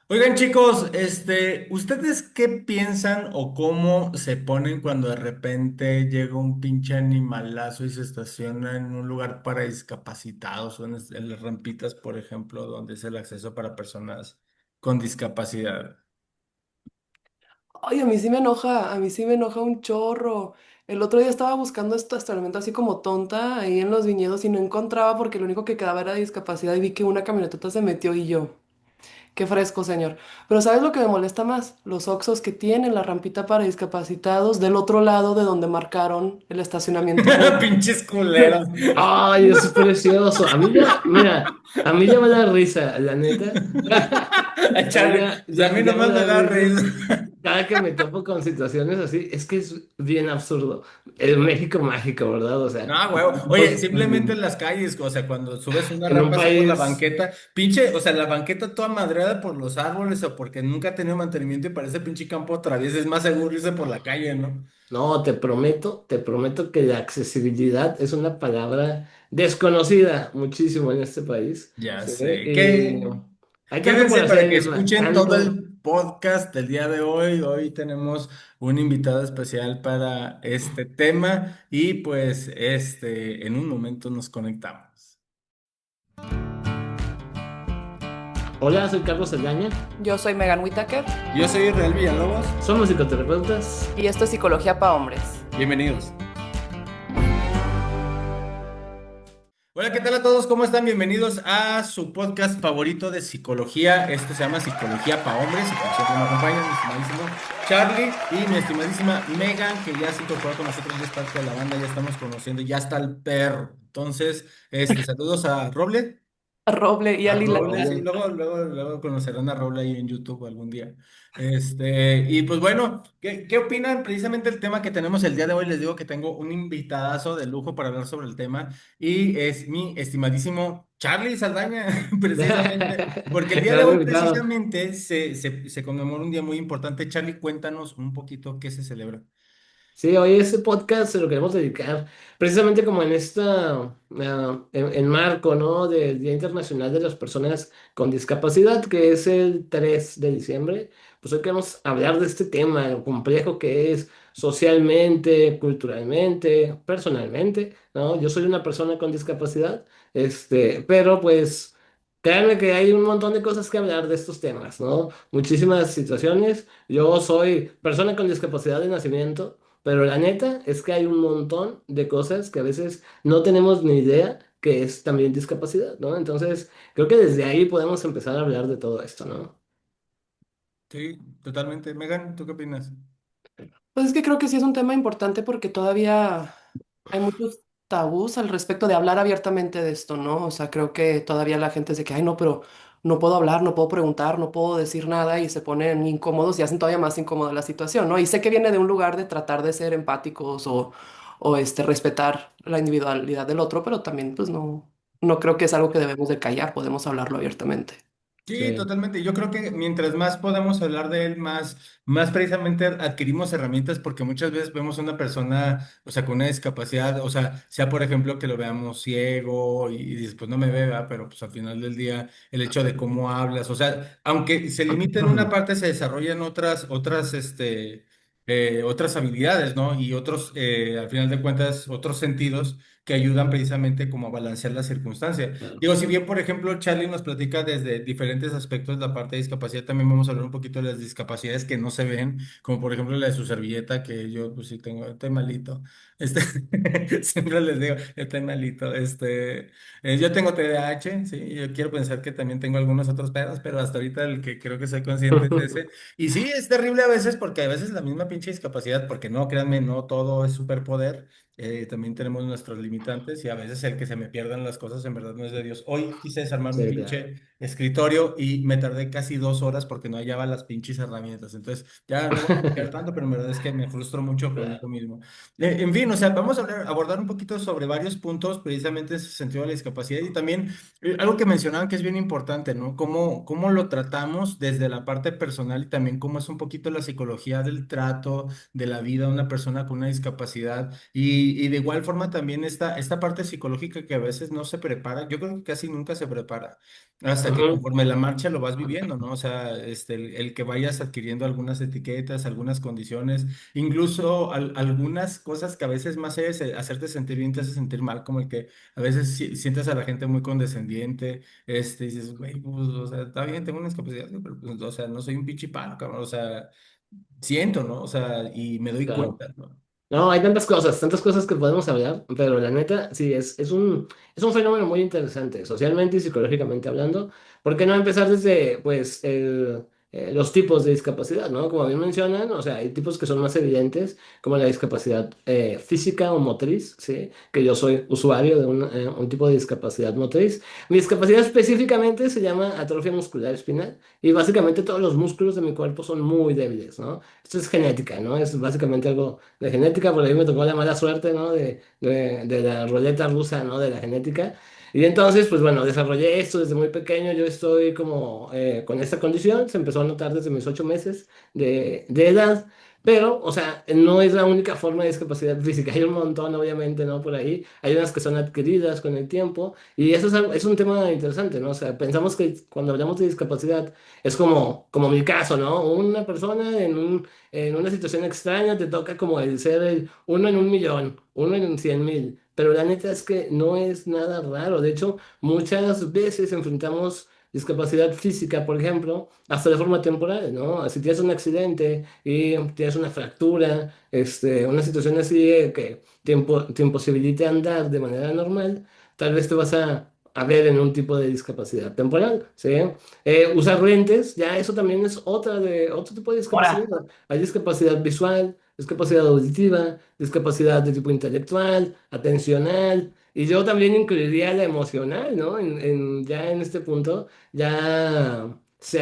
Oigan, chicos, ¿ustedes qué piensan o cómo se ponen cuando de repente llega un pinche animalazo y se estaciona en un lugar para discapacitados o en las rampitas, por ejemplo, donde es el acceso para personas con discapacidad? Ay, a mí sí me enoja un chorro. El otro día estaba buscando esta estacionamiento así como tonta ahí en los viñedos y no encontraba porque lo único que quedaba era discapacidad y vi que una camionetota se metió y yo. Qué fresco, señor. Pero ¿sabes lo que me molesta más? Los oxos que tienen la rampita para discapacitados del otro lado de donde marcaron el estacionamiento público. Pinches culeros. Ay, es precioso. A mí ya, mira, a mí ya me da risa, la neta. Ay, A mí chale, pues a mí ya me nomás me da da risa. risa. Cada que me topo con situaciones así, es que es bien absurdo. El México mágico, ¿verdad? O sea, No, huevo. Oye, pues, simplemente en las calles, o sea, cuando subes una en un rampa así por la país. banqueta, pinche, o sea, la banqueta toda madreada por los árboles o porque nunca ha tenido mantenimiento y parece pinche campo traviesa, es más seguro irse por la calle, ¿no? No, te prometo que la accesibilidad es una palabra desconocida muchísimo en este país. Ya ¿Sí? sé. Y hay tanto por Quédense para que hacer, Isma, escuchen todo tanto. el podcast del día de hoy. Hoy tenemos un invitado especial para este tema y pues en un momento nos conectamos. Hola, soy Carlos Saldaña, Yo soy Megan Whittaker Yo soy Israel Villalobos. somos psicoterapeutas. y esto es Psicología para Hombres. Bienvenidos. Hola, ¿qué tal a todos? ¿Cómo están? Bienvenidos a su podcast favorito de psicología. Este se llama Psicología para Hombres y como siempre me acompañan mi estimadísimo Charlie y mi estimadísima Megan, que ya se incorporó con nosotros, ya es parte de la banda, ya estamos conociendo, ya está el perro. Entonces, saludos a Roble. A Roble y a A Lila. Roble, sí, Roble. luego conocerán a Roble ahí en YouTube algún día. Y pues bueno, ¿qué opinan precisamente del tema que tenemos el día de hoy? Les digo que tengo un invitadazo de lujo para hablar sobre el tema y es mi estimadísimo Charlie Saldaña, precisamente, porque el día de Gran hoy invitado. precisamente se conmemora un día muy importante. Charlie, cuéntanos un poquito qué se celebra. Sí, hoy ese podcast se lo queremos dedicar precisamente como en en marco, ¿no? Del Día Internacional de las Personas con Discapacidad, que es el 3 de diciembre. Pues hoy queremos hablar de este tema, lo complejo que es socialmente, culturalmente, personalmente, ¿no? Yo soy una persona con discapacidad, pero pues créanme que hay un montón de cosas que hablar de estos temas, ¿no? Muchísimas situaciones. Yo soy persona con discapacidad de nacimiento. Pero la neta es que hay un montón de cosas que a veces no tenemos ni idea que es también discapacidad, ¿no? Entonces, creo que desde ahí podemos empezar a hablar de todo esto, ¿no? Sí, totalmente. Megan, ¿tú qué opinas? Pues es que creo que sí es un tema importante porque todavía hay muchos tabús al respecto de hablar abiertamente de esto, ¿no? O sea, creo que todavía la gente es de que, ay, no, pero no puedo hablar, no puedo preguntar, no puedo decir nada y se ponen incómodos y hacen todavía más incómoda la situación, ¿no? Y sé que viene de un lugar de tratar de ser empáticos o respetar la individualidad del otro, pero también, pues no creo que es algo que debemos de callar, podemos hablarlo abiertamente. Sí, Sí. totalmente. Yo creo que mientras más podamos hablar de él, más precisamente adquirimos herramientas porque muchas veces vemos a una persona, o sea, con una discapacidad, o sea por ejemplo que lo veamos ciego y dices, pues no me ve, ¿verdad? Pero pues al final del día el hecho de cómo hablas, o sea, aunque se limita en una parte, se desarrollan otras habilidades, ¿no? Y otros, al final de cuentas, otros sentidos que ayudan precisamente como a balancear la circunstancia. Digo, si bien, por ejemplo, Charlie nos platica desde diferentes aspectos de la parte de discapacidad, también vamos a hablar un poquito de las discapacidades que no se ven, como por ejemplo la de su servilleta, que yo pues sí tengo, estoy malito. Este, siempre les digo, estoy malito. Yo tengo TDAH, sí, yo quiero pensar que también tengo algunos otros pedos, pero hasta ahorita el que creo que soy consciente es ese. Y sí, es terrible a veces porque a veces la misma pinche discapacidad, porque no, créanme, no todo es superpoder. También tenemos nuestros limitantes y a veces el que se me pierdan las cosas en verdad no es de Dios. Hoy quise desarmar mi Sí, claro. pinche escritorio y me tardé casi 2 horas porque no hallaba las pinches herramientas. Entonces, ya no voy a platicar tanto, pero en verdad es que me frustro mucho conmigo mismo. En fin, o sea, vamos a abordar un poquito sobre varios puntos, precisamente en ese sentido de la discapacidad y también algo que mencionaban que es bien importante, ¿no? Cómo lo tratamos desde la parte personal y también cómo es un poquito la psicología del trato, de la vida de una persona con una discapacidad. y de igual forma también esta parte psicológica que a veces no se prepara, yo creo que casi nunca se prepara, hasta que Ujú, conforme la marcha lo vas viviendo, ¿no? O sea, el que vayas adquiriendo algunas etiquetas, algunas condiciones, incluso algunas cosas que a veces más allá de hacerte sentir bien, te hace sentir mal, como el que a veces sientes a la gente muy condescendiente, dices, güey, pues, o sea, está bien, tengo una discapacidad, pero, pues, o sea, no soy un pichipalo, cabrón, o sea, siento, ¿no? O sea, y me doy claro. cuenta, ¿no? No, hay tantas cosas que podemos hablar, pero la neta, sí, es un fenómeno muy interesante, socialmente y psicológicamente hablando. ¿Por qué no empezar desde, pues, los tipos de discapacidad, ¿no? Como bien mencionan, o sea, hay tipos que son más evidentes, como la discapacidad física o motriz, ¿sí? Que yo soy usuario de un tipo de discapacidad motriz. Mi discapacidad específicamente se llama atrofia muscular espinal y básicamente todos los músculos de mi cuerpo son muy débiles, ¿no? Esto es genética, ¿no? Es básicamente algo de genética, por ahí me tocó la mala suerte, ¿no? De la ruleta rusa, ¿no? De la genética. Y entonces, pues bueno, desarrollé esto desde muy pequeño. Yo estoy como con esta condición. Se empezó a notar desde mis 8 meses de edad. Pero, o sea, no es la única forma de discapacidad física. Hay un montón, obviamente, ¿no? Por ahí. Hay unas que son adquiridas con el tiempo. Y eso es un tema interesante, ¿no? O sea, pensamos que cuando hablamos de discapacidad es como mi caso, ¿no? Una persona en una situación extraña te toca como el ser el uno en un millón, uno en 100.000. Pero la neta es que no es nada raro. De hecho, muchas veces enfrentamos discapacidad física, por ejemplo, hasta de forma temporal, ¿no? Si tienes un accidente y tienes una fractura, una situación así que te imposibilite andar de manera normal, tal vez te vas a ver en un tipo de discapacidad temporal, ¿sí? Usar lentes, ya eso también es otro tipo de discapacidad. Ahora, Hay discapacidad visual, discapacidad auditiva, discapacidad de tipo intelectual, atencional, y yo también incluiría la emocional, ¿no? Ya en este punto ya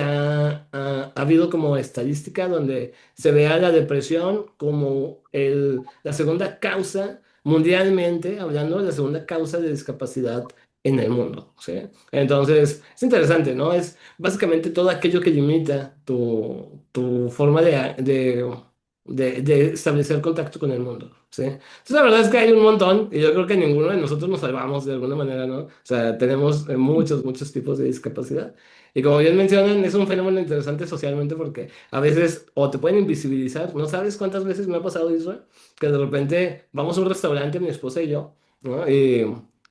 ha habido como estadística donde se vea la depresión como la segunda causa, mundialmente hablando, la segunda causa de discapacidad en el mundo, ¿sí? Entonces, es interesante, ¿no? Es básicamente todo aquello que limita tu forma de establecer contacto con el mundo, ¿sí? Entonces, la verdad es que hay un montón y yo creo que ninguno de nosotros nos salvamos de alguna manera, ¿no? O sea, tenemos muchos tipos de discapacidad. Y como bien mencionan, es un fenómeno interesante socialmente porque a veces o te pueden invisibilizar, ¿no sabes cuántas veces me ha pasado eso? Que de repente vamos a un restaurante, mi esposa y yo, ¿no? Y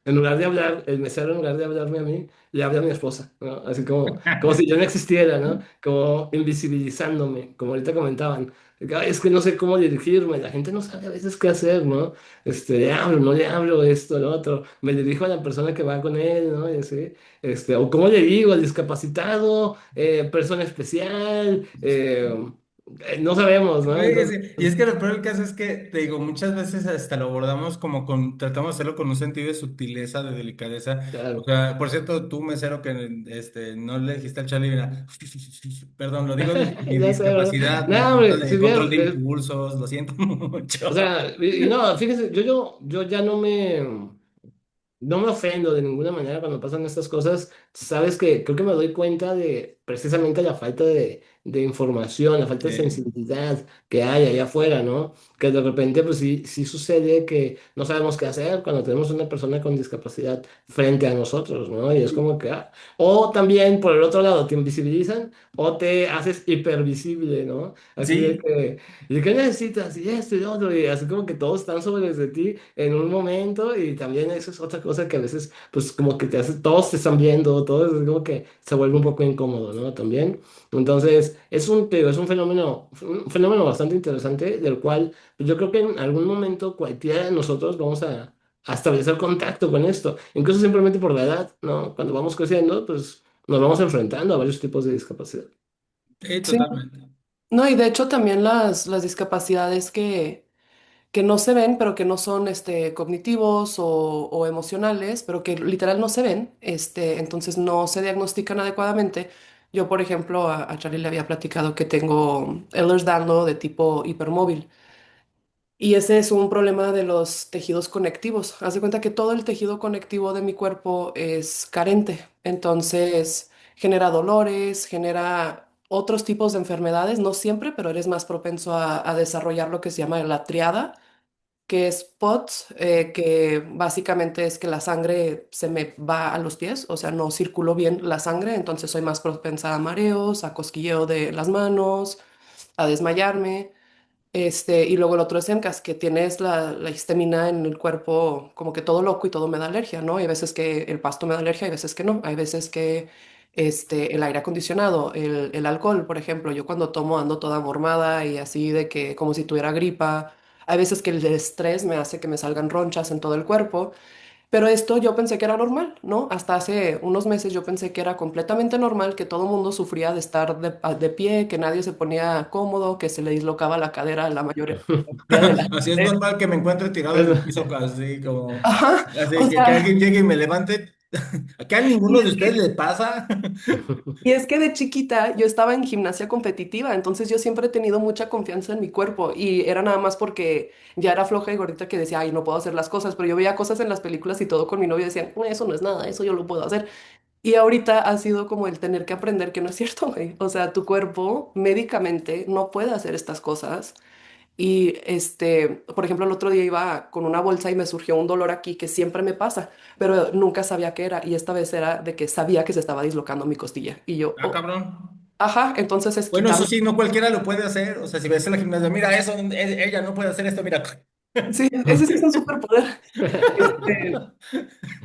en lugar de hablar, el mesero en lugar de hablarme a mí, le habla a mi esposa, ¿no? Así como si yo no existiera, ¿no? Como invisibilizándome, como ahorita comentaban. "Ay, es que no sé cómo dirigirme, la gente no sabe a veces qué hacer, ¿no? Le hablo, no le hablo, esto, lo otro, me dirijo a la persona que va con él, ¿no? Y así, o cómo le digo, al discapacitado, persona especial, no sabemos, ¿no? Güey, Entonces, y es que lo peor del caso es que, te digo, muchas veces hasta lo abordamos como tratamos de hacerlo con un sentido de sutileza, de delicadeza. O claro. sea, por cierto, tú, mesero, que no le dijiste al Charlie, mira, perdón, lo digo de mi Ya sé, ¿verdad? discapacidad, mi No, falta hombre, si de control vieras, de impulsos, lo siento o mucho. sea, y no, fíjese, yo ya no me ofendo de ninguna manera cuando pasan estas cosas. Sabes que creo que me doy cuenta de precisamente la falta de información, la falta de sensibilidad que hay allá afuera, ¿no? Que de repente, pues sí sucede que no sabemos qué hacer cuando tenemos una persona con discapacidad frente a nosotros, ¿no? Y es como que, o también por el otro lado, te invisibilizan o te haces hipervisible, ¿no? Así de Sí, que, ¿y qué necesitas? Y esto y lo otro, y así como que todos están sobre de ti en un momento y también eso es otra cosa que a veces pues como que te hace, todos te están viendo, todo es como que se vuelve un poco incómodo, ¿no? También. Entonces te digo, es un fenómeno bastante interesante del cual pues, yo creo que en algún momento cualquiera de nosotros vamos a establecer contacto con esto, incluso simplemente por la edad, ¿no? Cuando vamos creciendo pues nos vamos enfrentando a varios tipos de discapacidad. sí, sí. totalmente. No, y de hecho también las discapacidades que no se ven, pero que no son cognitivos o emocionales, pero que literal no se ven, entonces no se diagnostican adecuadamente. Yo, por ejemplo, a Charlie le había platicado que tengo Ehlers-Danlos de tipo hipermóvil. Y ese es un problema de los tejidos conectivos. Haz de cuenta que todo el tejido conectivo de mi cuerpo es carente. Entonces genera dolores, genera otros tipos de enfermedades, no siempre, pero eres más propenso a desarrollar lo que se llama la triada, que es POTS, que básicamente es que la sangre se me va a los pies, o sea, no circuló bien la sangre, entonces soy más propensa a mareos, a cosquilleo de las manos, a desmayarme. Y luego el otro es EMCAS, que tienes la histamina en el cuerpo como que todo loco y todo me da alergia, ¿no? Hay veces que el pasto me da alergia, hay veces que no. Hay veces que el aire acondicionado, el alcohol, por ejemplo, yo cuando tomo ando toda mormada y así de que como si tuviera gripa. Hay veces que el estrés me hace que me salgan ronchas en todo el cuerpo. Pero esto yo pensé que era normal, ¿no? Hasta hace unos meses yo pensé que era completamente normal, que todo mundo sufría de estar de pie, que nadie se ponía cómodo, que se le dislocaba la cadera a la mayoría de la Así es gente. normal que me encuentre tirado en el piso, así como, Ajá, o así que sea, alguien llegue y me levante. ¿Acá a y ninguno de es ustedes que, le pasa? y es que de chiquita yo estaba en gimnasia competitiva, entonces yo siempre he tenido mucha confianza en mi cuerpo y era nada más porque ya era floja y gordita que decía, ay, no puedo hacer las cosas, pero yo veía cosas en las películas y todo con mi novio decían, "No, eso no es nada, eso yo lo puedo hacer". Y ahorita ha sido como el tener que aprender que no es cierto, güey. O sea, tu cuerpo médicamente no puede hacer estas cosas. Y por ejemplo, el otro día iba con una bolsa y me surgió un dolor aquí que siempre me pasa, pero nunca sabía qué era. Y esta vez era de que sabía que se estaba dislocando mi costilla. Y yo, Ah, oh, cabrón. ajá, entonces es Bueno, eso quitarme. sí, no cualquiera lo puede hacer. O sea, si ves en la gimnasia, mira, eso, ella no puede hacer esto, mira. Sí, ese sí es un superpoder. Este,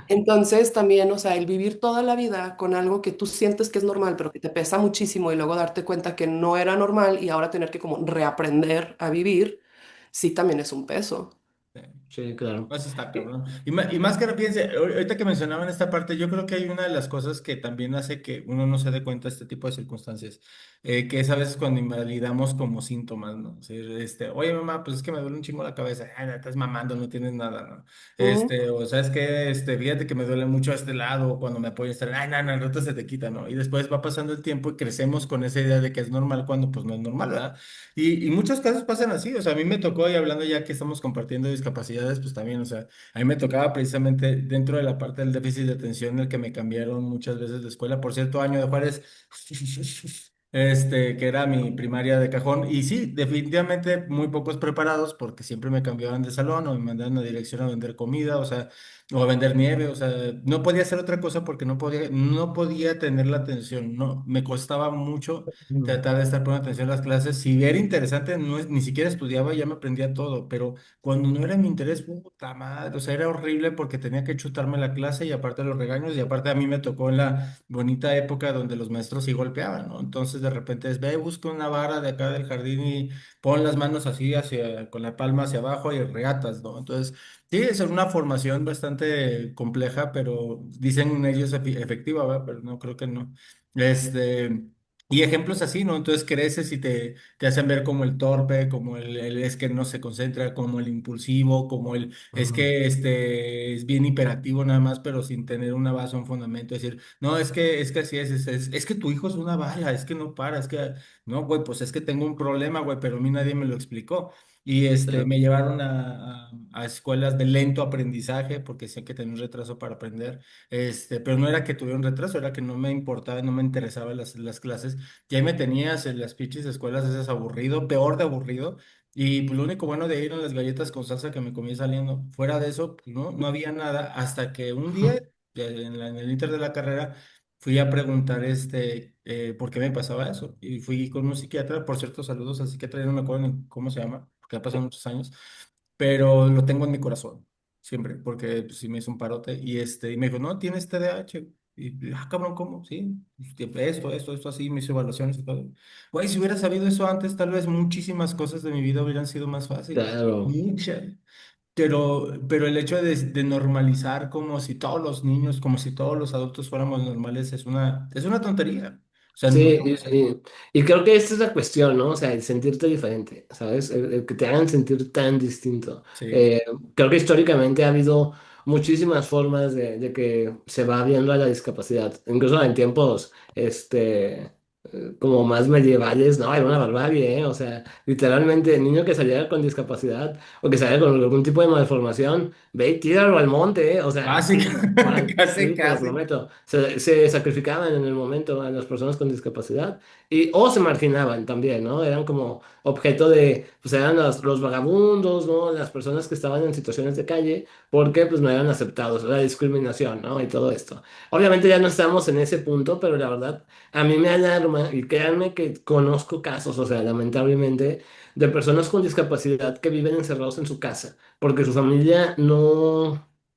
Entonces también, o sea, el vivir toda la vida con algo que tú sientes que es normal, pero que te pesa muchísimo y luego darte cuenta que no era normal y ahora tener que como reaprender a vivir, sí también es un peso. Sí, claro. Eso está cabrón. Y más que no piense, ahorita que mencionaban esta parte, yo creo que hay una de las cosas que también hace que uno no se dé cuenta de este tipo de circunstancias, que es a veces cuando invalidamos como síntomas, ¿no? O sea, oye mamá, pues es que me duele un chingo la cabeza, ay, estás mamando, no tienes nada, ¿no? Ujú, O sabes que, fíjate que me duele mucho este lado, o cuando me apoyo, estar, ay, no, no, al rato se te quita, ¿no? Y después va pasando el tiempo y crecemos con esa idea de que es normal cuando pues no es normal, ¿verdad? Y muchos casos pasan así, o sea, a mí me tocó, y hablando ya que estamos compartiendo discapacidades, pues también, o sea, a mí me tocaba precisamente dentro de la parte del déficit de atención, el que me cambiaron muchas veces de escuela, por cierto, Año de Juárez, que era mi primaria de cajón, y sí, definitivamente muy pocos preparados, porque siempre me cambiaban de salón o me mandaban a dirección a vender comida, o sea, o a vender nieve, o sea, no podía hacer otra cosa porque no podía tener la atención, no, me costaba mucho Mm. tratar de estar poniendo atención a las clases. Si era interesante, no, ni siquiera estudiaba, ya me aprendía todo, pero cuando no era mi interés, puta madre, o sea, era horrible porque tenía que chutarme la clase y aparte los regaños y aparte a mí me tocó en la bonita época donde los maestros sí golpeaban, ¿no? Entonces de repente es, ve, busca una vara de acá del jardín y pon las manos así con la palma hacia abajo y regatas, ¿no? Entonces, sí, es una formación bastante compleja, pero dicen ellos efectiva, ¿verdad? Pero no, creo que no. Este... Y ejemplos así, ¿no? Entonces creces y te hacen ver como el torpe, como el es que no se concentra, como el impulsivo, como el es Ujú. que es bien hiperactivo nada más, pero sin tener una base, un fundamento. Decir, no, es que así es que tu hijo es una bala, es que no para, es que, no, güey, pues es que tengo un problema, güey, pero a mí nadie me lo explicó. Y Claro. me llevaron a escuelas de lento aprendizaje, porque sé que tenía un retraso para aprender, pero no era que tuviera un retraso, era que no me importaba, no me interesaban las clases. Y ahí me tenías en las pinches escuelas esas aburrido, peor de aburrido. Y pues lo único bueno de ir eran las galletas con salsa que me comí saliendo. Fuera de eso, pues, no había nada. Hasta que un día, en el inter de la carrera, fui a preguntar por qué me pasaba eso. Y fui con un psiquiatra, por cierto, saludos al psiquiatra, ya no me acuerdo ni cómo se llama, porque ha pasado muchos años, pero lo tengo en mi corazón, siempre, porque pues, sí me hizo un parote. Y me dijo, no, tienes TDAH. Cabrón, ¿cómo? Sí, esto, así, me hizo evaluaciones y todo. Güey, si hubiera sabido eso antes, tal vez muchísimas cosas de mi vida hubieran sido más fáciles. Claro. Muchas. Pero el hecho de normalizar como si todos los niños, como si todos los adultos fuéramos normales, es una tontería. O sea, Sí, no. y creo que esta es la cuestión, ¿no? O sea, el sentirte diferente, ¿sabes? El que te hagan sentir tan distinto. Sí, Eh, Creo que históricamente ha habido muchísimas formas de que se va viendo a la discapacidad, incluso en tiempos, como más medievales, no, era una barbarie, ¿eh? O sea, literalmente el niño que saliera con discapacidad o que saliera con algún tipo de malformación, ve y tíralo al monte, ¿eh? O sea, Casi, así, cual, casi, sí, te lo casi. prometo. Se sacrificaban en el momento a las personas con discapacidad y o se marginaban también, ¿no? Eran como objeto de, pues eran los vagabundos, ¿no? Las personas que estaban en situaciones de calle porque pues no eran aceptados, la discriminación, ¿no? Y todo esto. Obviamente ya no estamos en ese punto, pero la verdad a mí me alarma y créanme que conozco casos, o sea, lamentablemente, de personas con discapacidad que viven encerrados en su casa porque su familia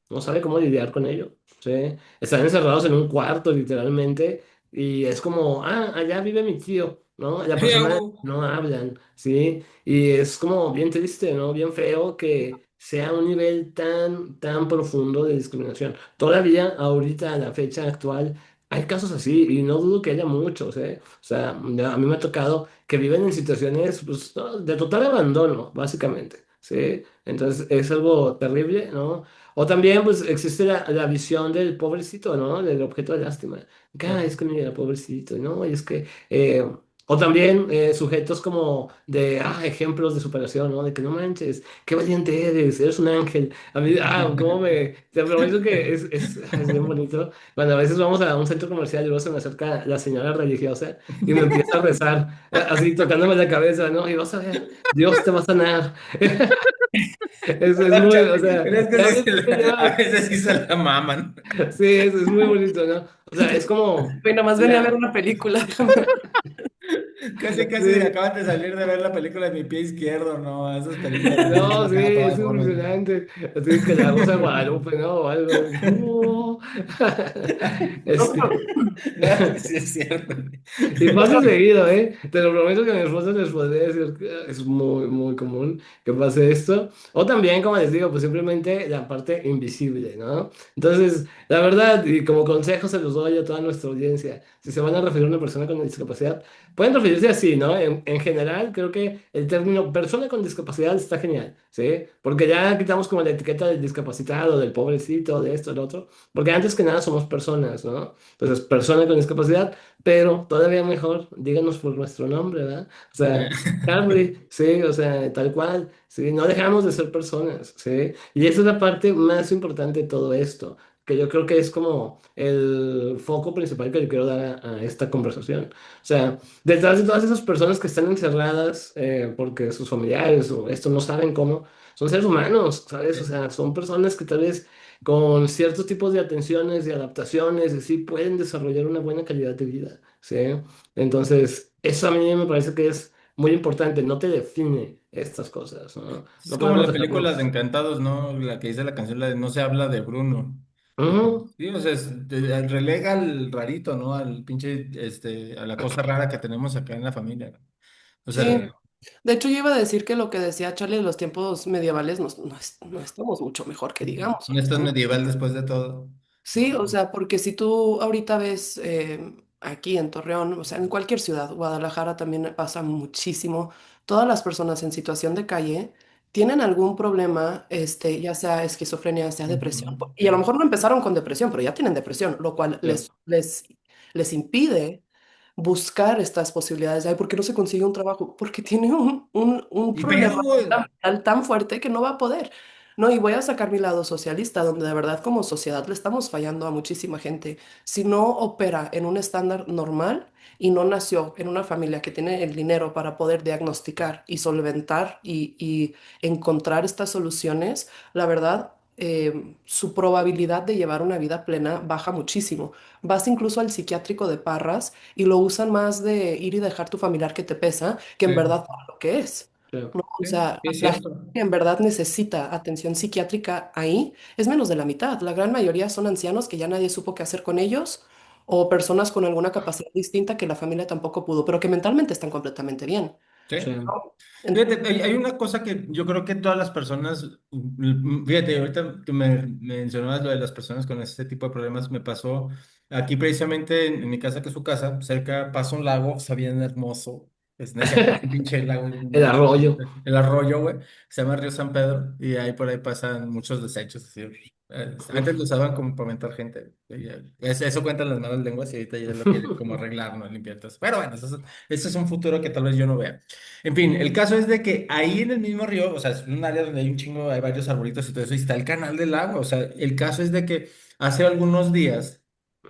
no sabe cómo lidiar con ello, ¿sí? Están encerrados en un cuarto, literalmente, y es como, ah, allá vive mi tío, ¿no? La persona no hablan, ¿sí? Y es como bien triste, ¿no? Bien feo que sea un nivel tan profundo de discriminación. Todavía, ahorita, a la fecha actual, hay casos así y no dudo que haya muchos, ¿eh? O sea, a mí me ha tocado que viven en situaciones pues, no, de total abandono, básicamente, ¿sí? Entonces es algo terrible, ¿no? O también pues existe la visión del pobrecito, ¿no? Del objeto de lástima. Que, "Ah, es que mira, pobrecito, ¿no? Y es que... o también sujetos como de, ejemplos de superación, ¿no? De que no manches, qué valiente eres un ángel. A mí, cómo me... Te prometo que es bien bonito. Cuando a veces vamos a un centro comercial y luego se me acerca la señora religiosa y me empieza a rezar, así tocándome la cabeza, ¿no? Y vas a ver, Dios te va a sanar. Es Perdón, muy, o Charlie, sea, pero es que ya sí ves que a ya- veces sí se la maman. sí, es muy bonito, ¿no? O sea, es como, Güey, nomás venía a ver la, una película, déjame ver. Casi, casi sí, acaban de salir de ver la película de Mi pie izquierdo, ¿no? Esas películas así se no, la sí, acaba toda es de forma. impresionante. Así que la Rosa de Guadalupe, ¿no? O algo. No, Este, pero Sí, es cierto. y pasa seguido, ¿eh? Te lo prometo que a mi esposa les podría decir que es muy común que pase esto. O también, como les digo, pues simplemente la parte invisible, ¿no? Entonces, la verdad, y como consejo se los doy a toda nuestra audiencia, si se van a referir a una persona con discapacidad, pueden referirse así, ¿no? En general, creo que el término persona con discapacidad está genial, ¿sí? Porque ya quitamos como la etiqueta del discapacitado, del pobrecito, de esto, del otro, porque antes que nada somos personas, ¿no? Entonces, persona con discapacidad, pero todavía mejor, díganos por nuestro nombre, ¿verdad? O sea, Harry, sí, o sea, tal cual, sí, no dejamos de ser personas, sí. Y esa es la parte más importante de todo esto, que yo creo que es como el foco principal que le quiero dar a esta conversación. O sea, detrás de todas esas personas que están encerradas porque sus familiares o esto no saben cómo, son seres humanos, ¿sabes? O sea, son personas que tal vez con ciertos tipos de atenciones y adaptaciones, y sí pueden desarrollar una buena calidad de vida, ¿sí? Entonces, eso a mí me parece que es muy importante, no te define estas cosas, ¿no? Es No como podemos la película de dejarnos... Encantados, ¿no? La que dice la canción, la de No se habla de Bruno. Ujú, Sí, o sea, relega al rarito, ¿no? Al pinche, a la cosa rara que tenemos acá en la familia. O sea, sí. De hecho, yo iba a decir que lo que decía Charlie de los tiempos medievales no estamos mucho mejor que digamos, no estás honestamente. medieval después de todo. Sí, o sea, porque si tú ahorita ves aquí en Torreón, o sea, en cualquier ciudad, Guadalajara también pasa muchísimo, todas las personas en situación de calle tienen algún problema, ya sea esquizofrenia, sea Ujú, depresión, y a lo sí, mejor no empezaron con depresión, pero ya tienen depresión, lo cual claro. les impide buscar estas posibilidades. Ay, ¿por qué no se consigue un trabajo? Porque tiene un Y problema pero, tan fuerte que no va a poder. No, y voy a sacar mi lado socialista, donde de verdad como sociedad le estamos fallando a muchísima gente. Si no opera en un estándar normal y no nació en una familia que tiene el dinero para poder diagnosticar y solventar y encontrar estas soluciones, la verdad, su probabilidad de llevar una vida plena baja muchísimo. Vas incluso al psiquiátrico de Parras y lo usan más de ir y dejar tu familiar que te pesa que en sí, verdad para lo que es. sí. ¿No? O sí, sea, sí, es la gente cierto. que en verdad necesita atención psiquiátrica ahí es menos de la mitad. La gran mayoría son ancianos que ya nadie supo qué hacer con ellos o personas con alguna capacidad distinta que la familia tampoco pudo, pero que mentalmente están completamente bien. Sí. Sí. ¿No? En- Fíjate, hay una cosa que yo creo que todas las personas, fíjate, ahorita que me mencionabas lo de las personas con este tipo de problemas, me pasó aquí precisamente en mi casa, que es su casa, cerca pasa un lago, está bien hermoso, no es cierto, un pinche lago, El arroyo. el arroyo, güey, se llama Río San Pedro, y ahí por ahí pasan muchos desechos, así. Antes lo usaban como para mentar gente. Eso cuentan las malas lenguas y ahorita ya lo quieren como arreglar, ¿no? Limpiar todo eso. Pero bueno, eso es un futuro que tal vez yo no vea. En fin, el caso es de que ahí en el mismo río, o sea, es un área donde hay un chingo, hay varios arbolitos y todo eso, y está el canal del agua. O sea, el caso es de que hace algunos días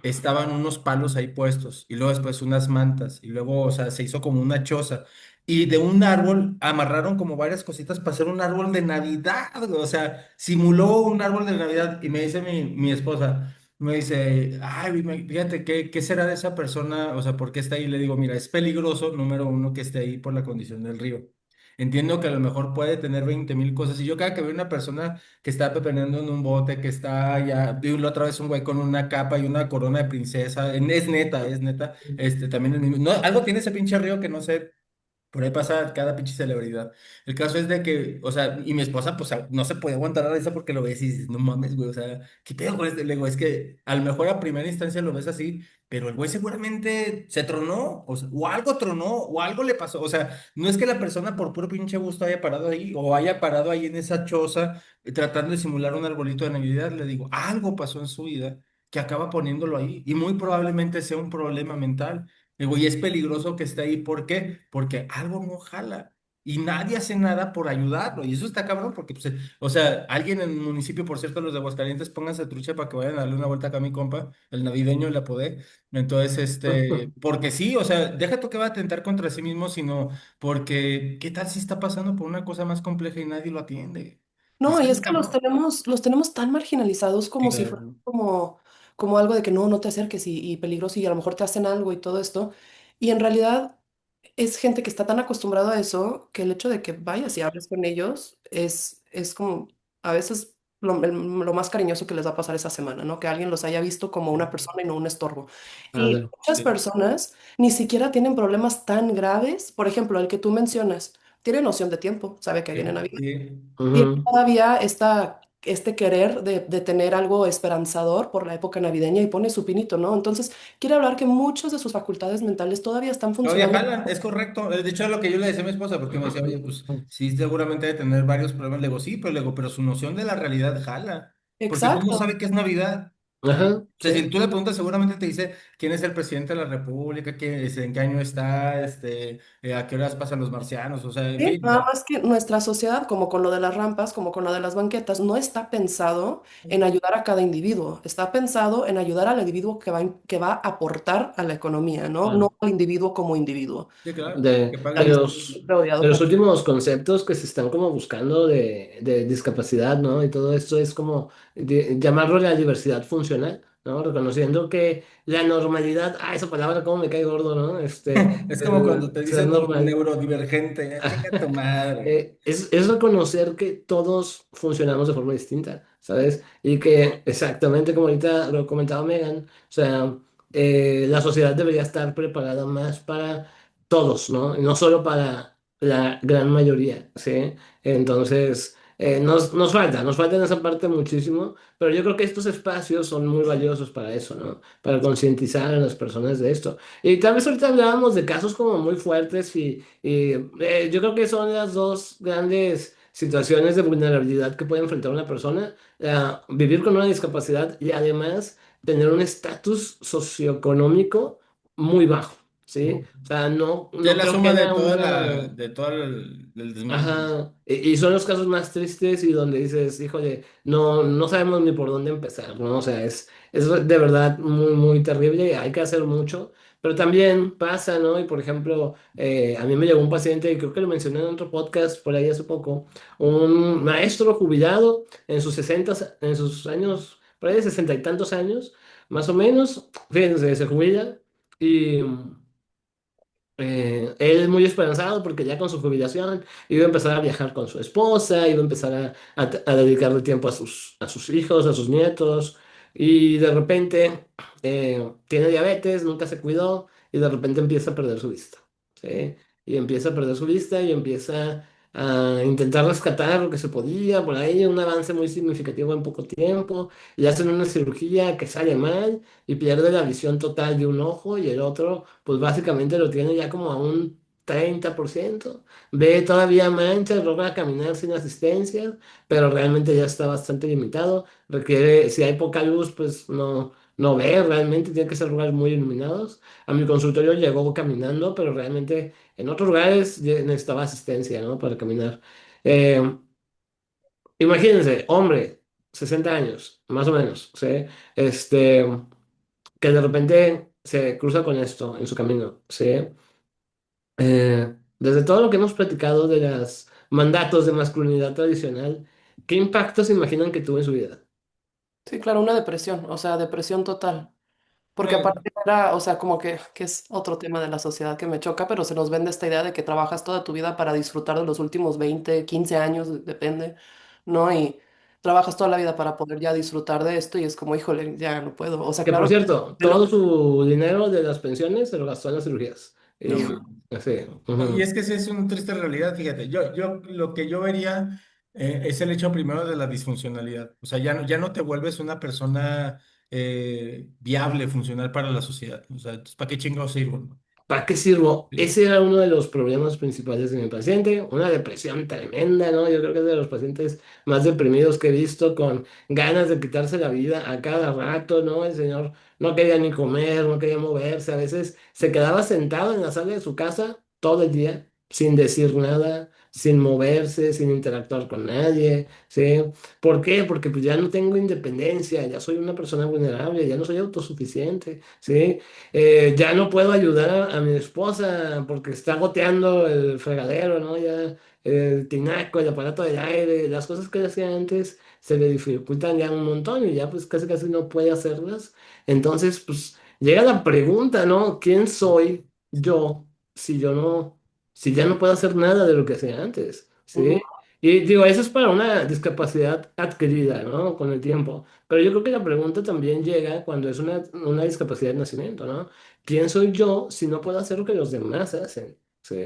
estaban unos palos ahí puestos y luego después unas mantas y luego, o sea, se hizo como una choza. Y de un árbol amarraron como varias cositas para hacer un árbol de Navidad, güey. O sea, simuló un árbol de Navidad. Y me dice mi esposa, me dice, ay, fíjate, ¿qué será de esa persona? O sea, ¿por qué está ahí? Le digo, mira, es peligroso, número uno, que esté ahí por la condición del río. Entiendo que a lo mejor puede tener 20,000 cosas. Y yo cada que veo una persona que está pepeneando en un bote, que está ya, vi la otra vez un güey con una capa y una corona de princesa, es neta, es neta. También no, algo tiene ese pinche río que no sé. Por ahí pasa cada pinche celebridad. El caso es de que, o sea, y mi esposa, pues, no se podía aguantar la risa porque lo ves y dices, no mames, güey, o sea, ¿qué pedo con este? Le digo, es que a lo mejor a primera instancia lo ves así, pero el güey seguramente se tronó, o algo tronó, o algo le pasó. O sea, no es que la persona por puro pinche gusto haya parado ahí, o haya parado ahí en esa choza, tratando de simular un arbolito de Navidad. Le digo, algo pasó en su vida que acaba poniéndolo ahí, y muy probablemente sea un problema mental. Digo, y es peligroso que esté ahí. ¿Por qué? Porque algo no jala y nadie hace nada por ayudarlo. Y eso está cabrón porque, pues, o sea, alguien en el municipio, por cierto, los de Aguascalientes, pónganse trucha para que vayan a darle una vuelta acá a mi compa, el navideño, le apodé. Entonces, porque sí, o sea, deja tú que va a atentar contra sí mismo, sino porque, ¿qué tal si está pasando por una cosa más compleja y nadie lo atiende? Y No, está y bien es que cabrón. los tenemos tan marginalizados Sí, como si fuera claro. como algo de que no, no te acerques y peligroso y a lo mejor te hacen algo y todo esto. Y en realidad es gente que está tan acostumbrada a eso que el hecho de que vayas y hables con ellos es como a veces lo más cariñoso que les va a pasar esa semana, ¿no? Que alguien los haya visto como una persona y no un estorbo. Y Ándale. muchas Sí. personas ni siquiera tienen problemas tan graves. Por ejemplo, el que tú mencionas, tiene noción de tiempo, sabe que viene Sí, Navidad sí. tiene Ujú. todavía este querer de tener algo esperanzador por la época navideña y pone su pinito, ¿no? Entonces, quiere hablar que muchas de sus facultades mentales todavía están Todavía funcionando. jalan, es correcto. De hecho, es lo que yo le decía a mi esposa, porque me decía, oye, pues sí, seguramente debe tener varios problemas. Le digo, sí, pero le digo, pero su noción de la realidad jala. Porque ¿cómo Exacto. sabe que es Navidad? ¿Sí? Ajá, O sea, si sí. tú le preguntas, seguramente te dice quién es el presidente de la República, en qué año está, a qué horas pasan los marcianos, o sea, en Sí, fin. O nada sea, más que nuestra sociedad, como con lo de las rampas, como con lo de las banquetas, no está pensado en ayudar a cada individuo, está pensado en ayudar al individuo que va a aportar a la economía, ¿no? No Claro. al individuo como individuo. sí, claro, de, que de pague mis los, impuestos. Siempre he de odiado los como... últimos conceptos que se están como buscando de discapacidad, ¿no? Y todo esto es como llamarlo la diversidad funcional, ¿no? Reconociendo que la normalidad, esa palabra como me cae gordo, ¿no? Es como cuando El te ser dicen normal. neurodivergente, chinga tu madre. Es reconocer que todos funcionamos de forma distinta, ¿sabes? Y que exactamente como ahorita lo comentaba Megan, o sea, la sociedad debería estar preparada más para todos, ¿no? Y no solo para la gran mayoría, ¿sí? Entonces, nos falta en esa parte muchísimo, pero yo creo que estos espacios son muy valiosos para eso, ¿no? Para concientizar a las personas de esto. Y tal vez ahorita hablábamos de casos como muy fuertes y yo creo que son las dos grandes situaciones de vulnerabilidad que puede enfrentar una persona, vivir con una discapacidad y además tener un estatus socioeconómico muy bajo, ¿sí? O sea, Sí, es no la creo que suma de haya una... de todo el desmadre. Ajá, y son los casos más tristes y donde dices, híjole, no sabemos ni por dónde empezar, ¿no? O sea, es de verdad muy, muy terrible, hay que hacer mucho, pero también pasa, ¿no? Y por ejemplo, a mí me llegó un paciente, y creo que lo mencioné en otro podcast por ahí hace poco, un maestro jubilado en sus 60, en sus años, por ahí de 60 y tantos años, más o menos, fíjense, se jubila. Y él es muy esperanzado porque ya con su jubilación iba a empezar a viajar con su esposa, iba a empezar a dedicarle tiempo a sus hijos, a sus nietos, y de repente tiene diabetes, nunca se cuidó, y de repente empieza a perder su vista, ¿sí? Y empieza a perder su vista y empieza a intentar rescatar lo que se podía, por ahí un avance muy significativo en poco tiempo, y hacen una cirugía que sale mal y pierde la visión total de un ojo y el otro pues básicamente lo tiene ya como a un 30%. Ve todavía manchas, logra caminar sin asistencia, pero realmente ya está bastante limitado. Requiere, si hay poca luz, pues no ve realmente, tiene que ser lugares muy iluminados. A mi consultorio llegó caminando, pero realmente en otros lugares necesitaba asistencia, ¿no? Para caminar. Eh, Imagínense, hombre, 60 años, más o menos, ¿sí? Este, que de repente se cruza con esto en su camino, ¿sí? Desde todo lo que hemos platicado de los mandatos de masculinidad tradicional, ¿qué impactos se imaginan que tuvo en su vida? Sí, claro, una depresión, o sea, depresión total. Porque Eh, aparte era, o sea, como que es otro tema de la sociedad que me choca, pero se nos vende esta idea de que trabajas toda tu vida para disfrutar de los últimos 20 15 años, depende, ¿no? Y trabajas toda la vida para poder ya disfrutar de esto y es como, híjole, ya no puedo. O sea, Que por claro, cierto, de todo lo... su dinero de las pensiones se lo gastó en las cirugías. no, Y sí, no, y ujú. es que esa es una triste realidad, fíjate, lo que yo vería es el hecho primero de la disfuncionalidad, o sea, ya no te vuelves una persona viable, funcional para la sociedad, o sea, entonces, ¿para qué chingados sirvo? ¿Para qué sirvo? Sí. Ese era uno de los problemas principales de mi paciente, una depresión tremenda, ¿no? Yo creo que es de los pacientes más deprimidos que he visto, con ganas de quitarse la vida a cada rato, ¿no? El señor no quería ni comer, no quería moverse, a veces se quedaba sentado en la sala de su casa todo el día, sin decir nada, sin moverse, sin interactuar con nadie, ¿sí? ¿Por qué? Porque pues ya no tengo independencia, ya soy una persona vulnerable, ya no soy autosuficiente, ¿sí? Ya no puedo ayudar a mi esposa porque está goteando el fregadero, ¿no? Ya el tinaco, el aparato del aire, las cosas que hacía antes se le dificultan ya un montón y ya pues casi no puede hacerlas. Entonces, pues llega la pregunta, ¿no? ¿Quién soy yo si yo no, si ya no puedo hacer nada de lo que hacía antes? ¿Sí? Ujú, Y digo, eso es para una discapacidad adquirida, ¿no? Con el tiempo. Pero yo creo que la pregunta también llega cuando es una discapacidad de nacimiento, ¿no? ¿Quién soy yo si no puedo hacer lo que los demás hacen? ¿Sí?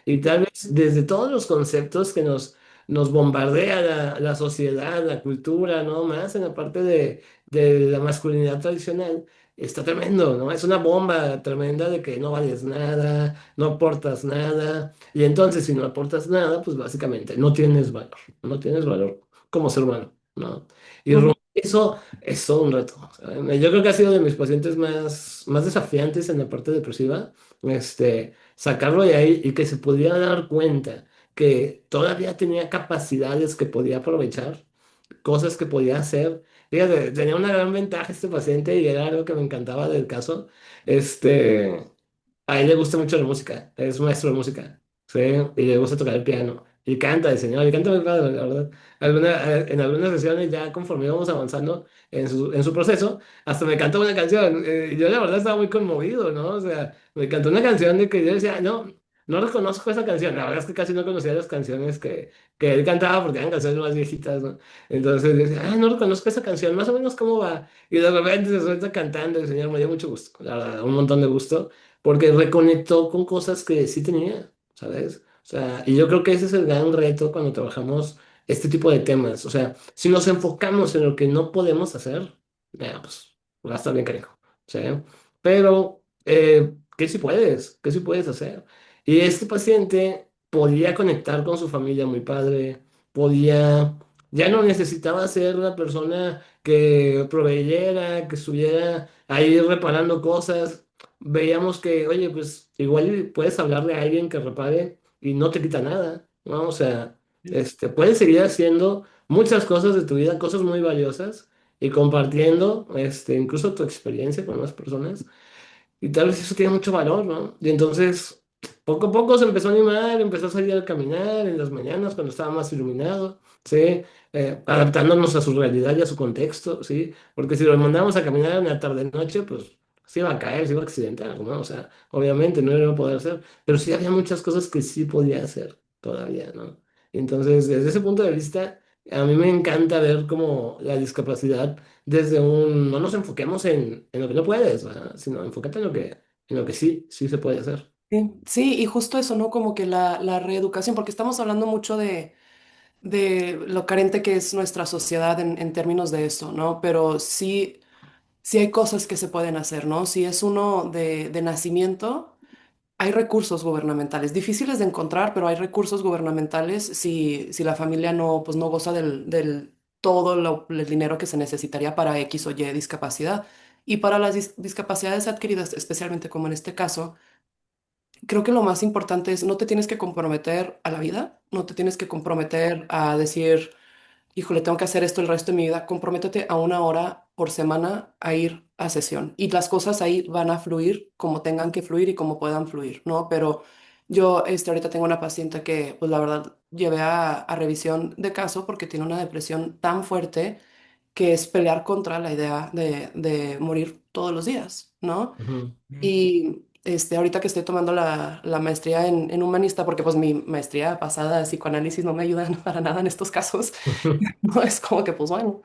Y tal vez desde todos los conceptos que nos bombardea la sociedad, la cultura, ¿no? Más en la parte de la masculinidad tradicional, está tremendo, ¿no? Es una bomba tremenda de que no vales nada, no aportas nada. Y entonces, si no aportas nada, pues básicamente no tienes valor como ser humano, ¿no? Y ujú. eso es todo un reto. ¿Saben? Yo creo que ha sido de mis pacientes más desafiantes en la parte depresiva, sacarlo de ahí y que se pudiera dar cuenta que todavía tenía capacidades que podía aprovechar, cosas que podía hacer. Fíjate, tenía una gran ventaja este paciente y era algo que me encantaba del caso. Este, a él le gusta mucho la música, es maestro de música, ¿sí? Y le gusta tocar el piano. Y canta el señor, y canta muy padre, la verdad. En algunas sesiones, ya conforme íbamos avanzando en su proceso, hasta me cantó una canción. Y yo, la verdad, estaba muy conmovido, ¿no? O sea, me cantó una canción de que yo decía, no reconozco esa canción. La verdad es que casi no conocía las canciones que él cantaba porque eran canciones más viejitas, ¿no? Entonces yo decía, no reconozco esa canción, más o menos cómo va. Y de repente se suelta cantando, el señor me dio mucho gusto, la verdad, un montón de gusto porque reconectó con cosas que sí tenía, ¿sabes? O sea, y yo creo que ese es el gran reto cuando trabajamos este tipo de temas. O sea, si nos enfocamos en lo que no podemos hacer, pues va a estar bien canijo, ¿sí? Pero, ¿qué sí puedes? ¿Qué sí puedes hacer? Y este paciente podía conectar con su familia muy padre, podía, ya no necesitaba ser la persona que proveyera, que estuviera ahí reparando cosas. Veíamos que, oye, pues igual y puedes hablarle a alguien que repare y no te quita nada, ¿no? O sea, puedes seguir haciendo muchas cosas de tu vida, cosas muy valiosas y compartiendo, incluso tu experiencia con las personas. Y tal vez eso tiene mucho valor, ¿no? Y entonces, poco a poco se empezó a animar, empezó a salir a caminar en las mañanas cuando estaba más iluminado, ¿sí? Adaptándonos a su realidad y a su contexto, ¿sí? Porque si lo mandamos a caminar en la tarde-noche, pues se iba a caer, se iba a accidentar, ¿no? O sea, obviamente no iba a poder hacer, pero sí había muchas cosas que sí podía hacer todavía, ¿no? Entonces, desde ese punto de vista, a mí me encanta ver como la discapacidad desde no nos enfoquemos en lo que no puedes, ¿verdad? Sino enfócate en lo que sí se puede hacer. Sí, sí, y justo eso, ¿no? Como que la reeducación, porque estamos hablando mucho de lo carente que es nuestra sociedad en términos de eso, ¿no? Pero sí hay cosas que se pueden hacer, ¿no? Si es uno de nacimiento. hay recursos gubernamentales, difíciles de encontrar, pero hay recursos gubernamentales si la familia no, pues no goza del todo el dinero que se necesitaría para X o Y discapacidad. Y para las discapacidades adquiridas, especialmente como en este caso, creo que lo más importante es no te tienes que comprometer a la vida, no te tienes que comprometer a decir híjole, tengo que hacer esto el resto de mi vida, comprométete a 1 hora por semana a ir a sesión y las cosas ahí van a fluir como tengan que fluir y como puedan fluir, ¿no? Pero yo ahorita tengo una paciente que, pues la verdad, llevé a revisión de caso porque tiene una depresión tan fuerte que es pelear contra la idea de morir todos los días, ¿no? Ujú, Y ahorita que estoy tomando la maestría en humanista, porque pues mi maestría pasada de psicoanálisis no me ayuda para nada en estos casos, ujú, no es como que pues bueno,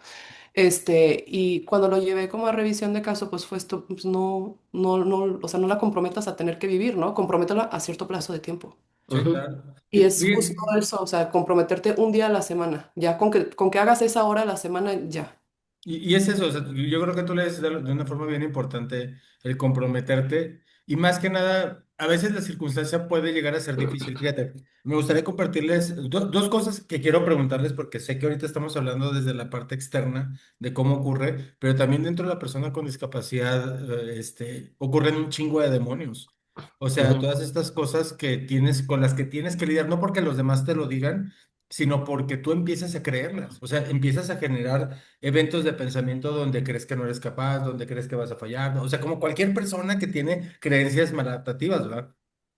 y cuando lo llevé como a revisión de caso, pues fue esto, pues no, o sea, no la comprometas a tener que vivir, ¿no? Comprométela a cierto plazo de tiempo. Sí, ujú, claro. Y es justo Oye, eso, o sea, comprometerte un día a la semana, ya con que hagas esa hora a la semana, ya. y es eso, o sea, yo creo que tú le dices de una forma bien importante el comprometerte y más que nada, a veces la circunstancia puede llegar a ser difícil. Fíjate, me gustaría compartirles dos cosas que quiero preguntarles porque sé que ahorita estamos hablando desde la parte externa de cómo ocurre, pero también dentro de la persona con discapacidad, ocurren un chingo de demonios. O sea, ujú, todas estas cosas que tienes, con las que tienes que lidiar, no porque los demás te lo digan, sino porque tú empiezas a creerlas. O sea, empiezas a generar eventos de pensamiento donde crees que no eres capaz, donde crees que vas a fallar, ¿no? O sea, como cualquier persona que tiene creencias maladaptativas, ¿verdad?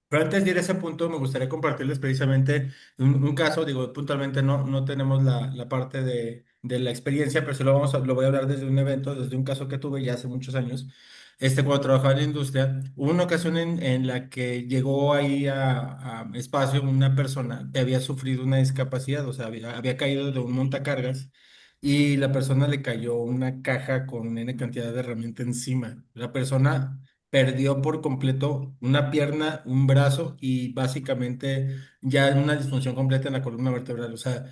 Pero antes de ir a ese punto, me gustaría compartirles precisamente un caso, digo, puntualmente no tenemos la parte de la experiencia, pero sí lo voy a hablar desde un evento, desde un caso que tuve ya hace muchos años. Cuando trabajaba en la industria, hubo una ocasión en la que llegó ahí a espacio una persona que había sufrido una discapacidad, o sea, había caído de un montacargas y la persona le cayó una caja con N cantidad de herramienta encima. La persona perdió por completo una pierna, un brazo y básicamente ya una disfunción completa en la columna vertebral. O sea,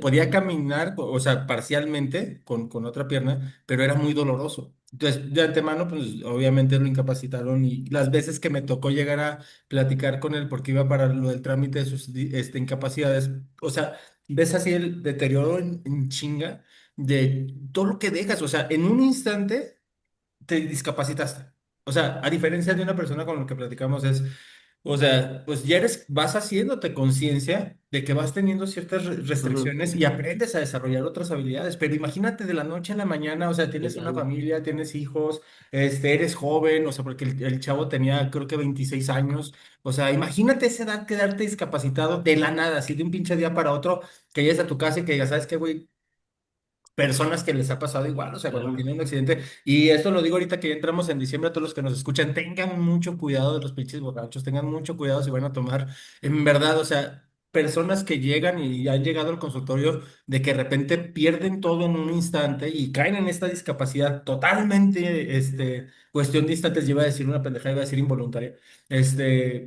podía caminar, o sea, parcialmente con otra pierna, pero era muy doloroso. Entonces, de antemano, pues obviamente lo incapacitaron y las veces que me tocó llegar a platicar con él porque iba para lo del trámite de sus incapacidades, o sea, ves así el deterioro en chinga de todo lo que dejas, o sea, en un instante te discapacitaste. O sea, a diferencia de una persona con la que platicamos es, o sea, pues ya vas haciéndote conciencia de que vas teniendo ciertas ujú. restricciones y aprendes a desarrollar otras habilidades. Pero imagínate de la noche a la mañana, o sea, Sí, tienes una claro. familia, tienes hijos, eres joven, o sea, porque el chavo tenía creo que 26 años. O sea, imagínate esa edad quedarte discapacitado de la nada, así de un pinche día para otro, que llegues a tu casa y que digas, ¿sabes qué, güey? Personas que les ha pasado igual, o sea, cuando Claro. tienen un accidente, y esto lo digo ahorita que ya entramos en diciembre, a todos los que nos escuchan, tengan mucho cuidado de los pinches borrachos, tengan mucho cuidado si van a tomar, en verdad, o sea, personas que llegan y han llegado al consultorio de que de repente pierden todo en un instante y caen en esta discapacidad totalmente, cuestión de instantes, yo iba a decir una pendejada, iba a decir involuntaria,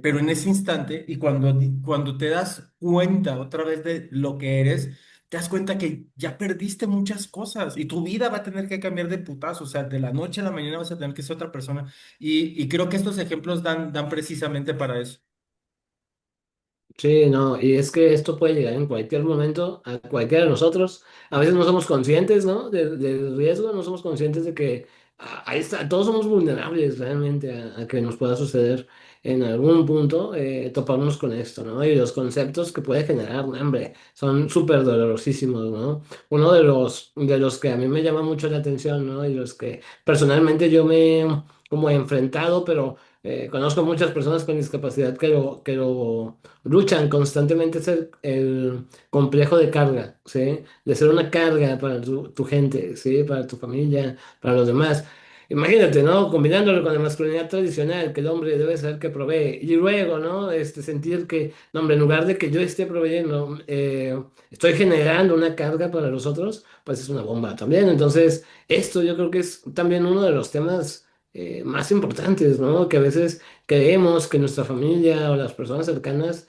pero en ese instante, y cuando te das cuenta otra vez de lo que eres, te das cuenta que ya perdiste muchas cosas y tu vida va a tener que cambiar de putazo, o sea, de la noche a la mañana vas a tener que ser otra persona. Y creo que estos ejemplos dan precisamente para eso. Sí, no, y es que esto puede llegar en cualquier momento a cualquiera de nosotros. A veces no somos conscientes, ¿no? Del riesgo, no somos conscientes de que ahí está, todos somos vulnerables realmente a que nos pueda suceder en algún punto, toparnos con esto, ¿no? Y los conceptos que puede generar, ¿no? Hombre, son súper dolorosísimos, ¿no? Uno de los que a mí me llama mucho la atención, ¿no? Y los que personalmente yo me como he enfrentado, pero conozco muchas personas con discapacidad que lo luchan constantemente es el complejo de carga, ¿sí? De ser una carga para tu gente, ¿sí? Para tu familia, para los demás. Imagínate, ¿no? Combinándolo con la masculinidad tradicional, que el hombre debe ser el que provee. Y luego, ¿no? Sentir que, no, hombre, en lugar de que yo esté proveyendo, estoy generando una carga para los otros, pues es una bomba también. Entonces, esto yo creo que es también uno de los temas más importantes, ¿no? Que a veces creemos que nuestra familia o las personas cercanas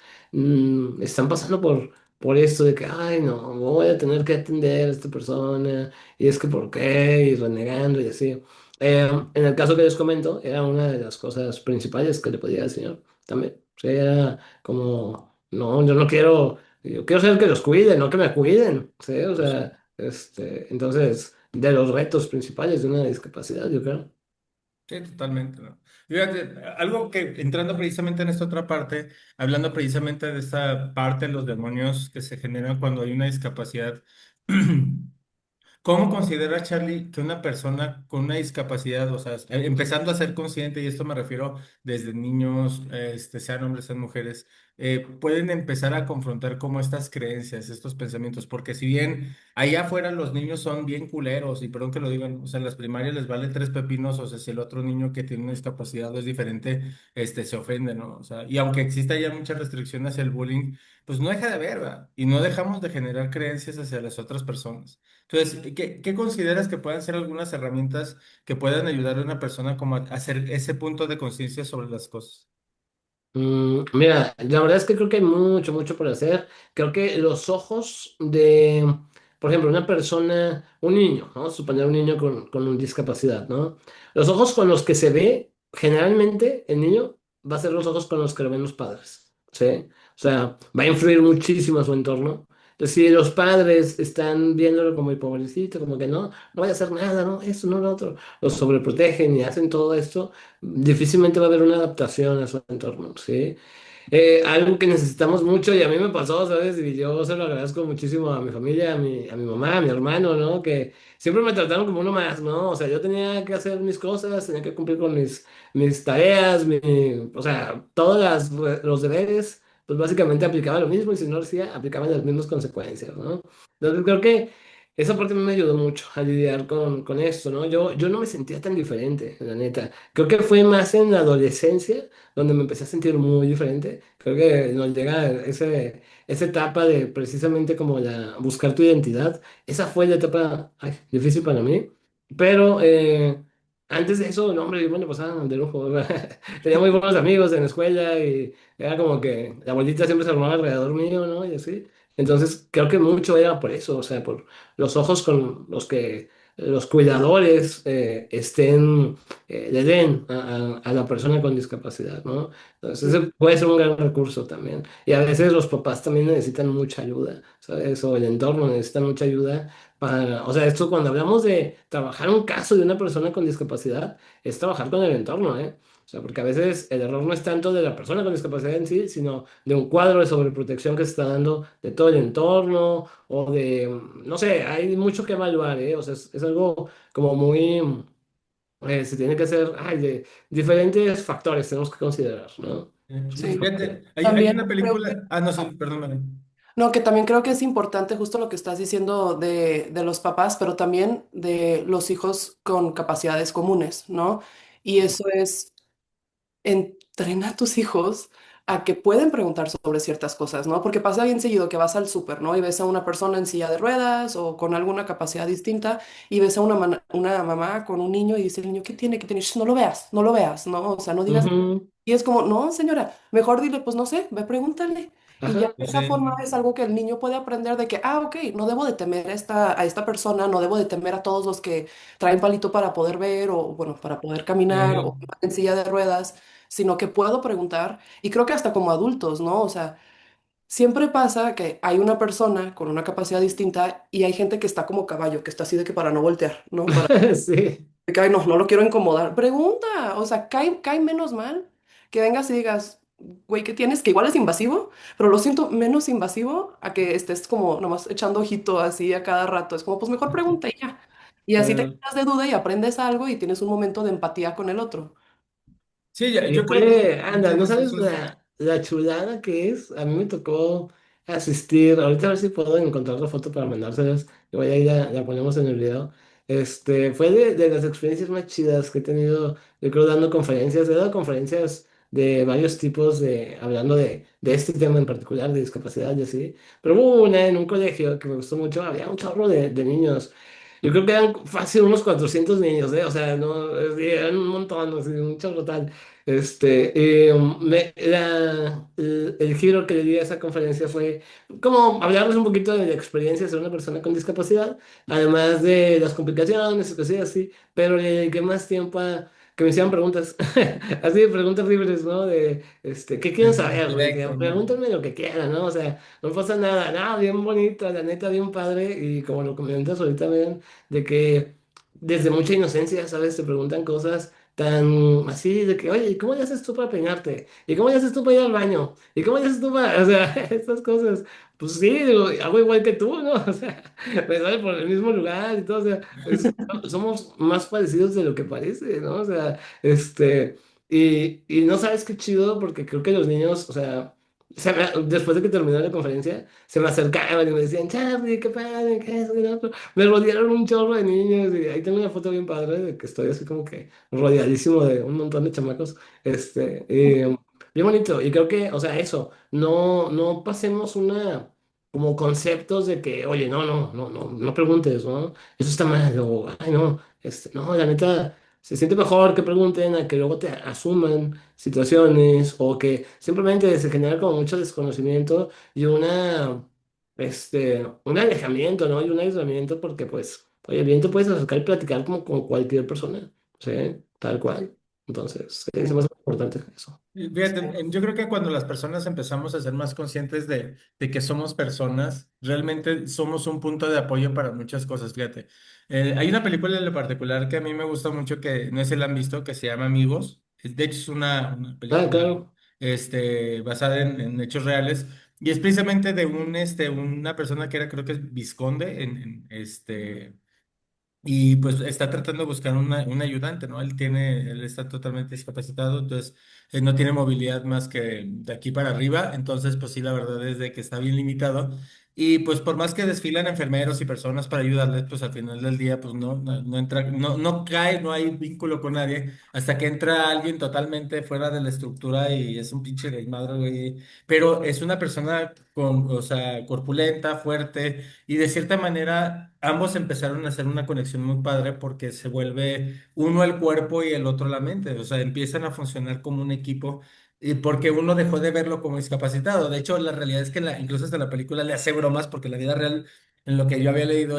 están pasando por esto de que, ay, no, voy a tener que atender a esta persona, y es que por qué, y renegando y así. En el caso que les comento, era una de las cosas principales que le podía decir. también. O sea, era como, no, yo no quiero, yo quiero ser el que los cuide, no que me cuiden, ¿sí? O sea, entonces, de los retos principales de una discapacidad, yo creo. Sí, totalmente, ¿no? Fíjate, algo que entrando precisamente en esta otra parte, hablando precisamente de esta parte de los demonios que se generan cuando hay una discapacidad, ¿cómo considera Charlie que una persona con una discapacidad, o sea, empezando a ser consciente, y esto me refiero desde niños, sean hombres, sean mujeres, pueden empezar a confrontar como estas creencias, estos pensamientos? Porque si bien allá afuera los niños son bien culeros, y perdón que lo digan, o sea, en las primarias les vale tres pepinos, o sea, si el otro niño que tiene una discapacidad o es diferente, se ofende, ¿no? O sea, y aunque exista ya mucha restricción hacia el bullying, pues no deja de haber, ¿verdad? Y no dejamos de generar creencias hacia las otras personas. Entonces, ¿qué consideras que puedan ser algunas herramientas que puedan ayudar a una persona como a hacer ese punto de conciencia sobre las cosas? Mira, la verdad es que creo que hay mucho, mucho por hacer. Creo que los ojos de, por ejemplo, una persona, un niño, ¿no? Suponer un niño con una discapacidad, ¿no? Los ojos con los que se ve, generalmente, el niño va a ser los ojos con los que lo ven los padres, ¿sí? O sea, va a influir muchísimo a su entorno. Entonces, si los padres están viéndolo como el pobrecito, como que no, no voy a hacer nada, no, eso, no, lo otro, los sobreprotegen y hacen todo esto, difícilmente va a haber una adaptación a su entorno, ¿sí? Algo que necesitamos mucho y a mí me pasó, ¿sabes? Y yo se lo agradezco muchísimo a mi familia, a mi mamá, a mi hermano, ¿no? Que siempre me trataron como uno más, ¿no? O sea, yo tenía que hacer mis cosas, tenía que cumplir con mis tareas, o sea, todos los deberes, pues básicamente aplicaba lo mismo y si no lo hacía, aplicaban las mismas consecuencias, ¿no? Entonces creo que esa parte me ayudó mucho a lidiar con esto, ¿no? Yo no me sentía tan diferente, la neta. Creo que fue más en la adolescencia donde me empecé a sentir muy diferente. Creo que nos llega esa etapa de precisamente como buscar tu identidad. Esa fue la etapa ay, difícil para mí. Pero antes de eso, no, hombre, bueno, pasaba de lujo. Tenía muy buenos amigos en la escuela y era como que la bolita siempre se armaba alrededor mío, ¿no? Y así. Entonces, creo que mucho era por eso, o sea, por los ojos con los que los cuidadores le den a la persona con discapacidad, ¿no? Entonces, ese puede ser un gran recurso también. Y a veces los papás también necesitan mucha ayuda, ¿sabes? O el entorno necesita mucha ayuda para, o sea, esto cuando hablamos de trabajar un caso de una persona con discapacidad, es trabajar con el entorno, ¿eh? O sea, porque a veces el error no es tanto de la persona con discapacidad en sí, sino de un cuadro de sobreprotección que se está dando de todo el entorno o de, no sé, hay mucho que evaluar, ¿eh? O sea, es algo como muy, se tiene que hacer, ay, de diferentes factores tenemos que considerar, ¿no? Sí. Fíjate, hay una También creo que película, no sé, perdóname. no, que también creo que es importante justo lo que estás diciendo de los papás, pero también de los hijos con capacidades comunes, ¿no? Y eso es, entrena a tus hijos a que pueden preguntar sobre ciertas cosas, ¿no? Porque pasa bien seguido que vas al súper, ¿no? Y ves a una persona en silla de ruedas o con alguna capacidad distinta y ves a una mamá con un niño y dice el niño, ¿qué tiene? ¿Qué tiene? "Shh, no lo veas, no lo veas, ¿no? O sea, no digas Ujú. y es como, no, señora, mejor dile, pues no sé, ve, pregúntale. Y ya Ajá. de Pues esa sí. forma es algo que el niño puede aprender de que, ah, ok, no debo de temer a esta persona, no debo de temer a todos los que traen palito para poder ver o, bueno, para poder caminar o en silla de ruedas, sino que puedo preguntar. Y creo que hasta como adultos, ¿no? O sea, siempre pasa que hay una persona con una capacidad distinta y hay gente que está como caballo, que está así de que para no voltear, ¿no? Sí. De que, "Ay, no, no lo quiero incomodar. Pregunta, o sea, cae menos mal que vengas y digas, güey, ¿qué tienes? Que igual es invasivo, pero lo siento menos invasivo a que estés como nomás echando ojito así a cada rato. Es como, pues mejor pregunta y ya. Y así te quitas de duda y aprendes algo y tienes un momento de empatía con el otro. Sí, Y yo creo que puede, anda, muchas no de esas sabes cosas. la chulada que es. A mí me tocó asistir. Ahorita a ver si puedo encontrar la foto para mandárselas. Y voy a ir la ponemos en el video. Fue de las experiencias más chidas que he tenido, yo creo, dando conferencias. He dado conferencias de varios tipos, hablando de este tema en particular, de discapacidad y así. Pero hubo una en un colegio que me gustó mucho. Había un chorro de niños. Yo creo que eran fácil unos 400 niños, ¿eh? O sea, no, eran un montón, así, un chorro tal. El giro que le di a esa conferencia fue como hablarles un poquito de la experiencia de ser una persona con discapacidad, además de las complicaciones y cosas así, pero le dediqué más tiempo a que me hicieran preguntas, así de preguntas libres, ¿no? De, ¿qué quieren saber? De que Directo, ¿no? pregúntenme lo que quieran, ¿no? O sea, no pasa nada, nada, bien bonito, la neta, bien padre, y como lo comentas ahorita, bien, de que desde mucha inocencia, ¿sabes? Te preguntan cosas tan así, de que, oye, ¿y cómo le haces tú para peinarte? ¿Y cómo le haces tú para ir al baño? ¿Y cómo le haces tú para, o sea, estas cosas? Pues sí, digo, hago igual que tú, ¿no? O sea, me sale por el mismo lugar y todo, o sea, somos más parecidos de lo que parece, ¿no? O sea, y no sabes qué chido, porque creo que los niños, o sea, después de que terminó la conferencia, se me acercaban y me decían, Charlie, qué padre, qué es, qué lo otro. Me rodearon un chorro de niños y ahí tengo una foto bien padre de que estoy así como que rodeadísimo de un montón de chamacos, bien bonito. Y creo que, o sea, eso, no pasemos como conceptos de que, oye, no preguntes, ¿no? Eso está mal, o, ay, no, no, la neta, se siente mejor que pregunten a que luego te asuman situaciones o que simplemente se genera como mucho desconocimiento y un alejamiento, ¿no? Y un aislamiento porque, pues, oye, bien te puedes acercar y platicar como con cualquier persona, ¿sí? Tal cual. Entonces, es más importante eso. Y fíjate, yo creo que cuando las personas empezamos a ser más conscientes de que somos personas, realmente somos un punto de apoyo para muchas cosas, fíjate. Hay una película en lo particular que a mí me gusta mucho, que no sé si la han visto, que se llama Amigos. De hecho, es una Ah, película claro. basada en hechos reales y es precisamente de una persona que era, creo que es Visconde, y pues está tratando de buscar un ayudante, ¿no? Él está totalmente discapacitado, entonces él no tiene movilidad más que de aquí para arriba, entonces pues sí, la verdad es de que está bien limitado. Y pues por más que desfilan enfermeros y personas para ayudarles, pues al final del día pues no entra, no cae, no hay vínculo con nadie, hasta que entra alguien totalmente fuera de la estructura y es un pinche desmadre, güey. Pero es una persona o sea, corpulenta, fuerte y de cierta manera, ambos empezaron a hacer una conexión muy padre porque se vuelve uno el cuerpo y el otro la mente. O sea, empiezan a funcionar como un equipo y porque uno dejó de verlo como discapacitado. De hecho, la realidad es que incluso hasta la película le hace bromas porque la vida real, en lo que yo había leído,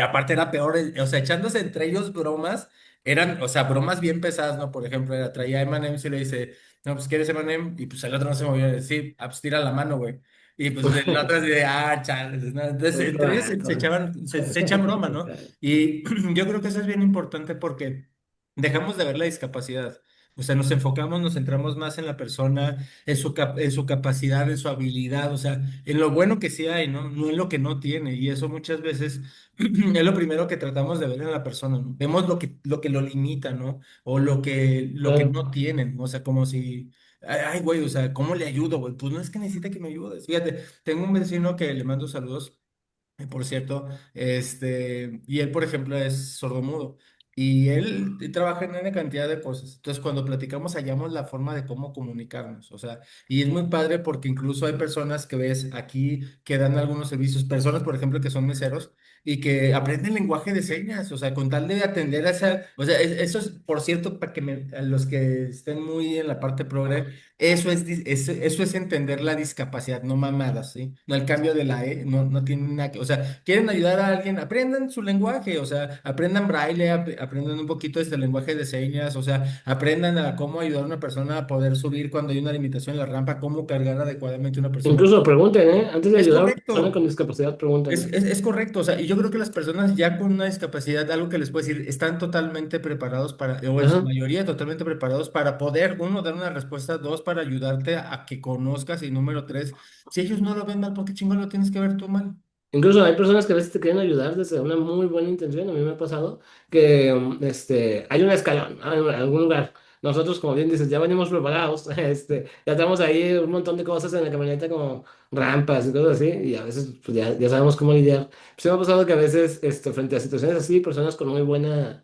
aparte era peor, o sea, echándose entre ellos bromas. Eran, o sea, bromas bien pesadas, ¿no? Por ejemplo, traía a Emanem y le dice, no, pues, ¿quieres Emanem? Y pues el otro no se movía, sí, ah, pues tira la mano, güey. Y pues la otra así de, chales, ¿no? Entonces, Un entre ellos se rato. echaban, se echan broma, ¿no? Y yo creo que eso es bien importante porque dejamos de ver la discapacidad. O sea, nos enfocamos, nos centramos más en la persona, en su capacidad, en su habilidad, o sea, en lo bueno que sí hay, ¿no? No en lo que no tiene. Y eso muchas veces es lo primero que tratamos de ver en la persona, ¿no? Vemos lo que lo limita, ¿no? O lo que Claro. no tienen, o sea, como si ay, güey, o sea, ¿cómo le ayudo, güey? Pues no es que necesite que me ayudes. Fíjate, tengo un vecino que le mando saludos, por cierto, y él, por ejemplo, es sordomudo. Y él trabaja en una cantidad de cosas. Entonces, cuando platicamos, hallamos la forma de cómo comunicarnos. O sea, y es muy padre porque incluso hay personas que ves aquí que dan algunos servicios, personas, por ejemplo, que son meseros y que aprenden lenguaje de señas. O sea, con tal de atender a esa. O sea, eso es, por cierto, para que a los que estén muy en la parte progre. Eso es entender la discapacidad, no mamadas, ¿sí? No el cambio de la E, no tienen nada que, o sea, quieren ayudar a alguien, aprendan su lenguaje, o sea, aprendan braille, aprendan un poquito este lenguaje de señas, o sea, aprendan a cómo ayudar a una persona a poder subir cuando hay una limitación en la rampa, cómo cargar adecuadamente a una persona. Incluso pregunten, ¿eh? Antes de Es ayudar a una persona con correcto. discapacidad, Es, pregunten. es, es correcto, o sea, y yo creo que las personas ya con una discapacidad, algo que les puedo decir, están totalmente preparados o en su Ajá. mayoría totalmente preparados para poder, uno, dar una respuesta, dos, para ayudarte a que conozcas y número tres, si ellos no lo ven mal, ¿por qué chingón lo tienes que ver tú mal? Incluso hay personas que a veces te quieren ayudar desde una muy buena intención. A mí me ha pasado que hay un escalón, ¿no? En algún lugar. Nosotros, como bien dices, ya venimos preparados. Ya tenemos ahí un montón de cosas en la camioneta como rampas y cosas así. Y a veces pues, ya sabemos cómo lidiar. Pues sí me ha pasado que a veces frente a situaciones así, personas con muy buena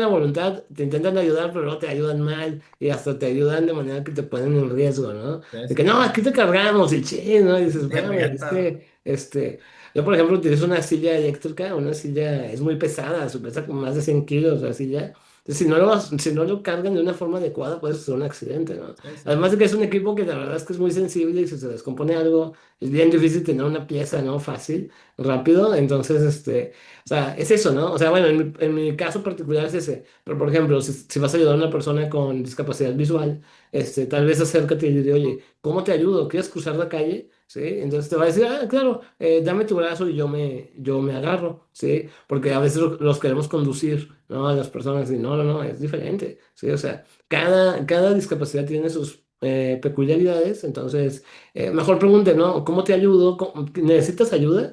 voluntad te intentan ayudar, pero no te ayudan mal. Y hasta te ayudan de manera que te ponen en riesgo, ¿no? De Es que no, aquí te cargamos y ching, ¿no? Y dices, de espérame, es reata. que... Yo, por ejemplo, utilizo una silla eléctrica, una silla es muy pesada, pesa como más de 100 kilos la silla, Si no lo cargan de una forma adecuada, puede ser un accidente, ¿no? Sí, sí, Además sí. de que es un equipo que la verdad es que es muy sensible y si se descompone algo, es bien difícil tener una pieza, ¿no? Fácil, rápido. Entonces, o sea, es eso, ¿no? O sea, bueno, en mi caso particular es ese. Pero, por ejemplo, si vas a ayudar a una persona con discapacidad visual, tal vez acércate y dile, oye, ¿cómo te ayudo? ¿Quieres cruzar la calle? ¿Sí? Entonces te va a decir, ah, claro, dame tu brazo y yo me agarro, ¿sí? Porque a veces los queremos conducir, ¿no? A las personas y no, no, no, es diferente, ¿sí? O sea, cada discapacidad tiene sus peculiaridades, entonces, mejor pregunte, ¿no? ¿Cómo te ayudo? ¿Necesitas ayuda?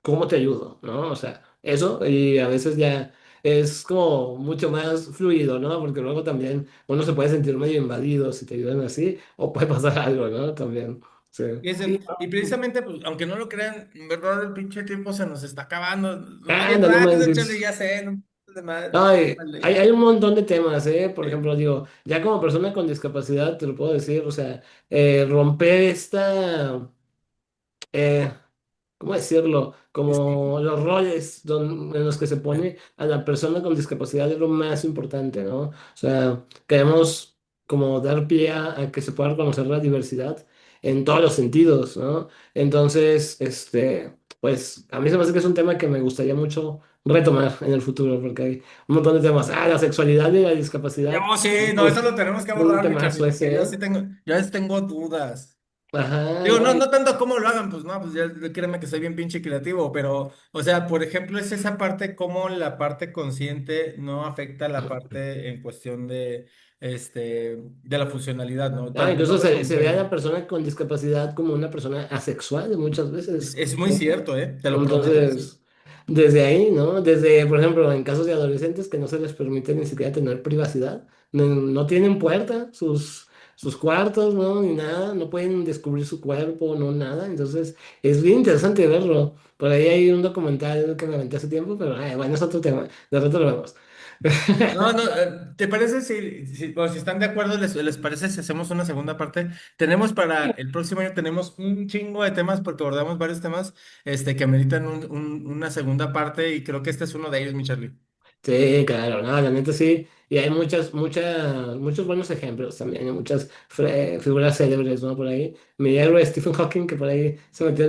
¿Cómo te ayudo? ¿No? O sea, eso y a veces ya es como mucho más fluido, ¿no? Porque luego también uno se puede sentir medio invadido si te ayudan así, o puede pasar algo, ¿no? También, sí. Sí, Y precisamente, pues, aunque no lo crean, en verdad el pinche tiempo se nos está acabando. Nos va bien Anda, no rápido, chale, manches. ya sé, no, de madre, Ay, vale, hay ya. un montón de temas, ¿eh? Por Sí. ejemplo, digo, ya como persona con discapacidad, te lo puedo decir, o sea, romper eh, ¿cómo decirlo? Como los roles en los que se pone a la persona con discapacidad es lo más importante, ¿no? O sea, queremos como dar pie a que se pueda reconocer la diversidad en todos los sentidos, ¿no? Entonces, pues a mí se me hace que es un tema que me gustaría mucho retomar en el futuro, porque hay un montón de temas. Ah, la sexualidad y la discapacidad. Yo sí, no, eso Uf, lo tenemos que un abordar, mi Charlie, temazo porque ese, yo ¿eh? sí tengo, yo a veces tengo dudas. Ajá, Digo, no, no, no tanto cómo lo hagan, pues no, pues ya créeme que soy bien pinche creativo, pero, o sea, por ejemplo, es esa parte, cómo la parte consciente no afecta la parte en cuestión de la funcionalidad, ¿no? ah, Tanto en incluso hombres como se ve a mujeres. la persona con discapacidad como una persona asexual muchas veces. Es muy cierto, ¿eh? Te lo prometo, sí. Entonces, desde ahí, ¿no? Desde, por ejemplo, en casos de adolescentes que no se les permite ni siquiera tener privacidad, no, no tienen puerta, sus cuartos, ¿no? Ni nada, no pueden descubrir su cuerpo, no nada. Entonces, es bien interesante verlo. Por ahí hay un documental que me aventé hace tiempo, pero bueno, es otro tema. De rato lo vemos. No, no, ¿te parece o si están de acuerdo, les parece si hacemos una segunda parte? Tenemos para el próximo año, tenemos un chingo de temas porque abordamos varios temas, que ameritan una segunda parte y creo que este es uno de ellos, mi Charlie. Sí, claro, no, la neta sí. Y hay muchos buenos ejemplos también, hay muchas figuras célebres, ¿no? Por ahí. Mi héroe Stephen Hawking, que por ahí se metió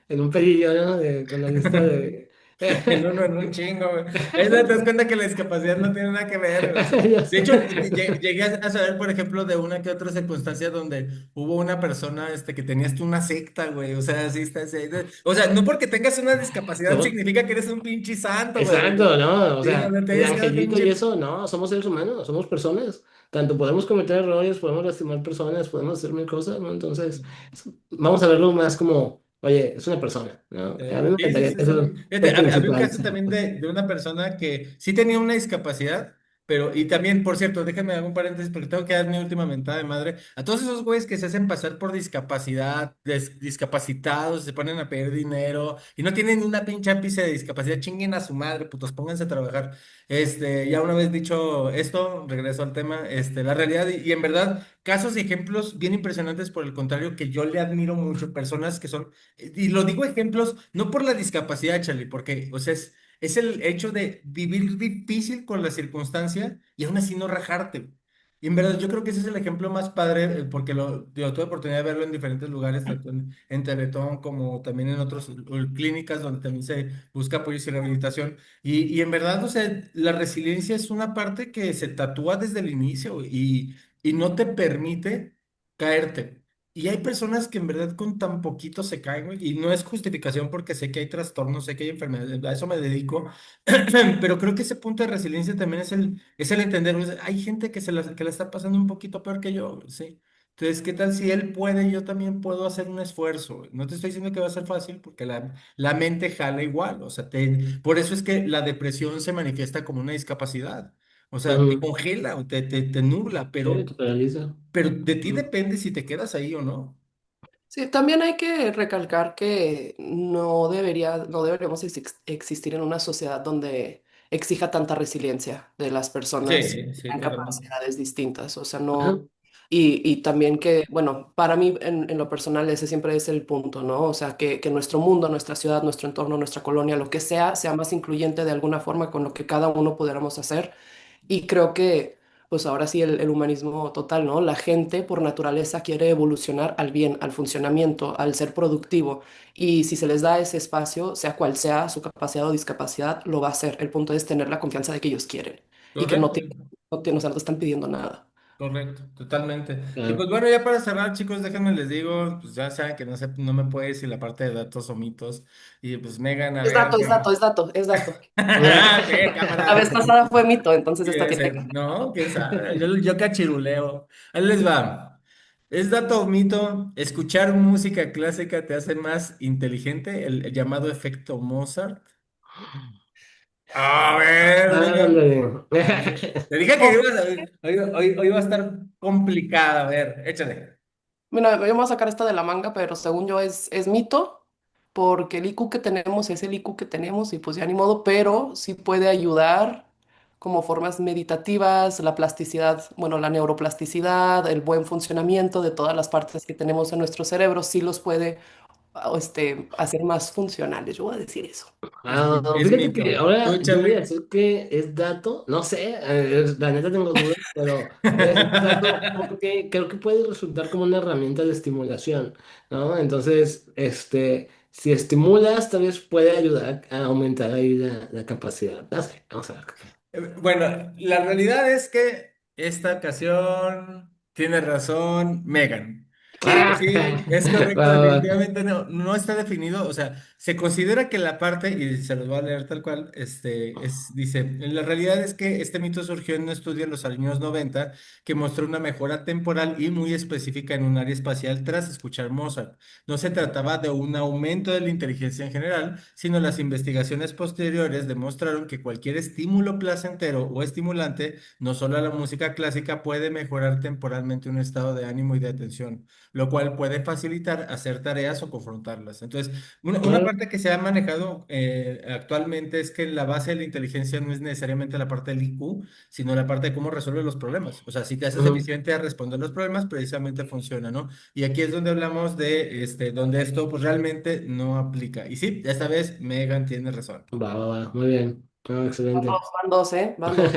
en un pedillo, ¿no? Con la lista de... En un chingo, güey. Ahí te das cuenta que la discapacidad no tiene nada que ver, güey. Ya De sé. hecho, llegué a saber, por ejemplo, de una que otra circunstancia donde hubo una persona, que tenías tú una secta, güey. O sea, sí está así. O sea, no porque tengas una discapacidad Somos- significa que eres un pinche santo, güey. Exacto, ¿no? O Sí, no, sea, no el tienes que dar angelito y pinche. eso, no, somos seres humanos, somos personas. Tanto podemos cometer errores, podemos lastimar personas, podemos hacer mil cosas, ¿no? Entonces, vamos a verlo más como, oye, es una persona, ¿no? A mí me Sí, sí, encantaría, sí, eso sí. es Fíjate, el había un principal. caso también de una persona que sí tenía una discapacidad, pero, y también, por cierto, déjame hacer un paréntesis porque tengo que dar mi última mentada de madre. A todos esos güeyes que se hacen pasar por discapacidad, discapacitados, se ponen a pedir dinero y no tienen ni una pinche ápice de discapacidad, chinguen a su madre, putos, pónganse a trabajar. Ya una vez dicho esto, regreso al tema, la realidad, y en verdad, casos y ejemplos bien impresionantes por el contrario, que yo le admiro mucho, personas que son y lo digo ejemplos, no por la discapacidad, Charlie, porque, o sea, es el hecho de vivir difícil con la circunstancia y aún así no rajarte. Y en verdad, yo creo que ese es el ejemplo más padre, porque yo tuve oportunidad de verlo en diferentes lugares, tanto en Teletón como también en otras clínicas donde también se busca apoyo y rehabilitación. Y en verdad, o sea, la resiliencia es una parte que se tatúa desde el inicio y no te permite caerte. Y hay personas que en verdad con tan poquito se caen, güey, y no es justificación porque sé que hay trastornos, sé que hay enfermedades, a eso me dedico, pero creo que ese punto de resiliencia también es el entender, o sea, hay gente que la está pasando un poquito peor que yo, ¿sí? Entonces, ¿qué tal si él puede, yo también puedo hacer un esfuerzo? No te estoy diciendo que va a ser fácil porque la mente jala igual, o sea, por eso es que la depresión se manifiesta como una discapacidad, o sea, te Ujú. congela o te nubla, Sí, pero te paraliza. pero de ti Ujú. depende si te quedas ahí o no. sí, también hay que recalcar que no deberíamos existir en una sociedad donde exija tanta resiliencia de las personas que Sí, sí, tengan totalmente. capacidades distintas. O sea, Ajá. no. Y también que, bueno, para mí en lo personal ese siempre es el punto, ¿no? O sea, que nuestro mundo, nuestra ciudad, nuestro entorno, nuestra colonia, lo que sea, sea más incluyente de alguna forma con lo que cada uno pudiéramos hacer Y creo que, pues ahora sí, el humanismo total, ¿no? La gente por naturaleza quiere evolucionar al bien, al funcionamiento, al ser productivo. Y si se les da ese espacio, sea cual sea su capacidad o discapacidad, lo va a hacer. El punto es tener la confianza de que ellos quieren y que Correcto. o sea, no te están pidiendo nada. Correcto, totalmente. Y Claro. pues bueno, ya para cerrar, chicos, déjenme les digo, pues ya saben que no sé, no me puede decir la parte de datos o mitos. Y pues Megan, a Es ver. dato, es dato, es dato, es dato. ¿Qué, La cámara? vez pasada fue mito, entonces esta tiene que... No, quién sabe. Yo cachiruleo. Ahí les va. ¿Es dato o mito? ¿Escuchar música clásica te hace más inteligente? El llamado efecto Mozart. A ver, Ándale. te dije que Oh, hoy va a estar complicada. A ver, échale. mira, yo me voy a sacar esta de la manga, pero según yo es mito, porque el IQ que tenemos es el IQ que tenemos y pues ya ni modo, pero sí puede ayudar como formas meditativas, la plasticidad, bueno, la neuroplasticidad, el buen funcionamiento de todas las partes que tenemos en nuestro cerebro, sí los puede hacer más funcionales, yo voy a decir eso. Es Fíjate que mito. ahora Tú, yo voy a Charlie. decir que es dato, no sé, la neta tengo dudas, pero voy a decir que es dato porque creo que puede resultar como una herramienta de estimulación, ¿no? Entonces, si estimulas, tal vez puede ayudar a aumentar ahí la capacidad. No sé, vamos a ver. Bueno, la realidad es que esta ocasión tiene razón Megan. Y Ah, sí, es correcto, va, va, va. definitivamente no está definido, o sea, se considera que la parte, y se los voy a leer tal cual, dice, la realidad es que este mito surgió en un estudio en los años 90 que mostró una mejora temporal y muy específica en un área espacial tras escuchar Mozart. No se trataba de un aumento de la inteligencia en general, sino las investigaciones posteriores demostraron que cualquier estímulo placentero o estimulante, no solo la música clásica, puede mejorar temporalmente un estado de ánimo y de atención, lo cual puede facilitar hacer tareas o confrontarlas. Entonces, una Claro. parte que se ha manejado actualmente es que la base de la inteligencia no es necesariamente la parte del IQ, sino la parte de cómo resuelve los problemas. O sea, si te haces Ujú. eficiente a responder los problemas, precisamente funciona, ¿no? Y aquí es donde hablamos de, donde esto pues realmente no aplica. Y sí, esta vez Megan tiene razón. Va, va, va, muy bien. Ah, excelente. Van dos, ¿eh? Van dos.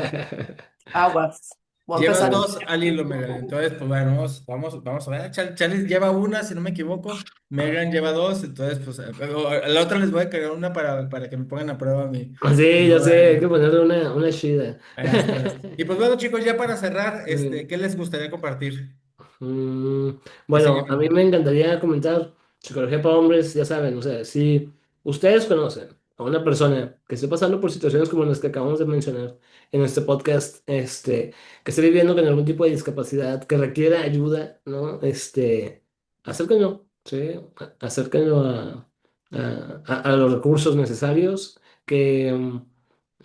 Aguas. Voy a Llevas empezar. dos al hilo, Megan. Entonces, pues bueno, vamos a ver. Charles lleva una, si no me equivoco. Megan lleva dos. Entonces, pues a la otra les voy a cargar una para que me pongan a prueba mi Sí, ya sé, hay moral. que ponerle una chida. Ya estás. Y pues bueno, chicos, ya para cerrar, Muy bien. ¿qué les gustaría compartir? Mm, ¿Qué bueno, a mí seguimiento? me encantaría comentar psicología para hombres, ya saben, o sea, si ustedes conocen a una persona que esté pasando por situaciones como las que acabamos de mencionar en este podcast, que esté viviendo con algún tipo de discapacidad, que requiera ayuda, ¿no? Acérquenlo, ¿sí? Acérquenlo a los recursos necesarios, que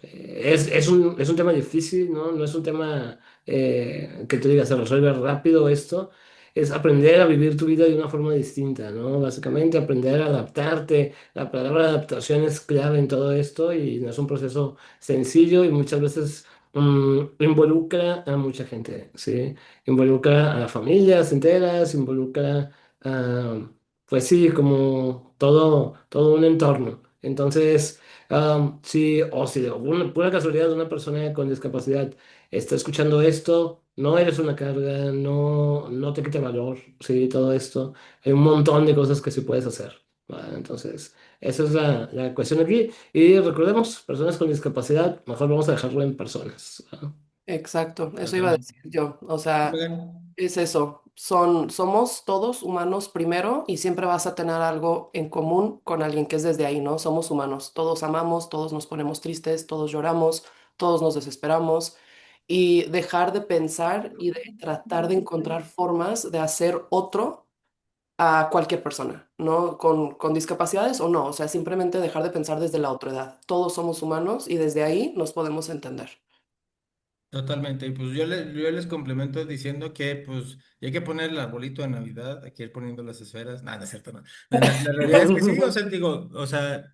es un tema difícil, ¿no? No es un tema que tú digas, se resuelve rápido esto. Es aprender a vivir tu vida de una forma distinta, ¿no? Básicamente aprender a adaptarte. La palabra adaptación es clave en todo esto y no es un proceso sencillo y muchas veces involucra a mucha gente, ¿sí? Involucra a familias enteras, involucra a, pues sí, como todo un entorno. Entonces... sí, o si de alguna pura casualidad una persona con discapacidad está escuchando esto, no eres una carga, no te quita valor, sí, todo esto. Hay un montón de cosas que sí puedes hacer. ¿Va? Entonces, esa es la cuestión aquí. Y recordemos, personas con discapacidad, mejor vamos a dejarlo en personas. ¿Va? Exacto, eso iba a Totalmente. decir yo. O ¿Tú, sea, Megan? es eso. Somos todos humanos primero y siempre vas a tener algo en común con alguien que es desde ahí, ¿no? Somos humanos. Todos amamos, todos nos ponemos tristes, todos lloramos, todos nos desesperamos. Y dejar de pensar y de tratar de encontrar formas de hacer otro a cualquier persona, ¿no? Con discapacidades o no. O sea, simplemente dejar de pensar desde la otredad. Todos somos humanos y desde ahí nos podemos entender. Totalmente. Y pues yo les complemento diciendo que pues ya hay que poner el arbolito de Navidad, hay que ir poniendo las esferas. Nada, no es cierto, no. La realidad es que sí, o sea, digo, o sea,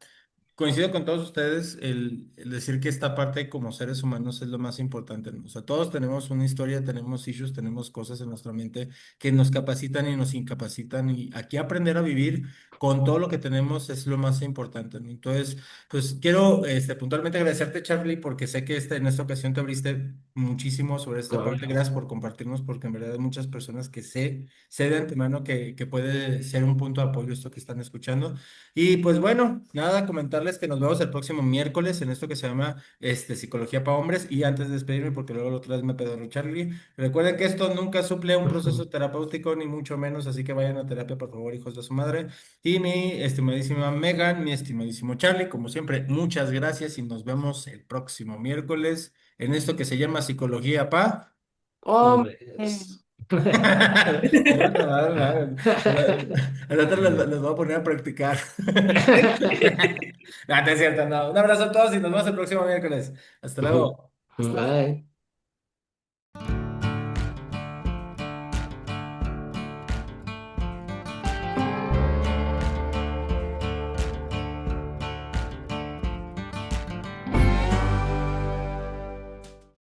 coincido con todos ustedes el decir que esta parte como seres humanos es lo más importante, ¿no? O sea, todos tenemos una historia, tenemos issues, tenemos cosas en nuestra mente que nos capacitan y nos incapacitan y aquí aprender a vivir con todo lo que tenemos es lo más importante, ¿no? Entonces, pues quiero puntualmente agradecerte, Charlie, porque sé que en esta ocasión te abriste muchísimo sobre esta Claro. parte. Gracias por compartirnos, porque en verdad hay muchas personas que sé de antemano que puede ser un punto de apoyo esto que están escuchando. Y pues bueno, nada, comentarles que nos vemos el próximo miércoles en esto que se llama Psicología para Hombres. Y antes de despedirme, porque luego la otra vez me pedorro Charlie, recuerden que esto nunca suple un proceso terapéutico, ni mucho menos, así que vayan a terapia, por favor, hijos de su madre. Y mi estimadísima Megan, mi estimadísimo Charlie, como siempre, muchas gracias y nos vemos el próximo miércoles en esto que se llama Psicología Pa. Hombre. Hombres. No, no, no, no. Al rato les voy a poner a practicar. No, no es cierto, no. Un abrazo a todos y nos vemos el próximo miércoles. Hasta luego. Bye.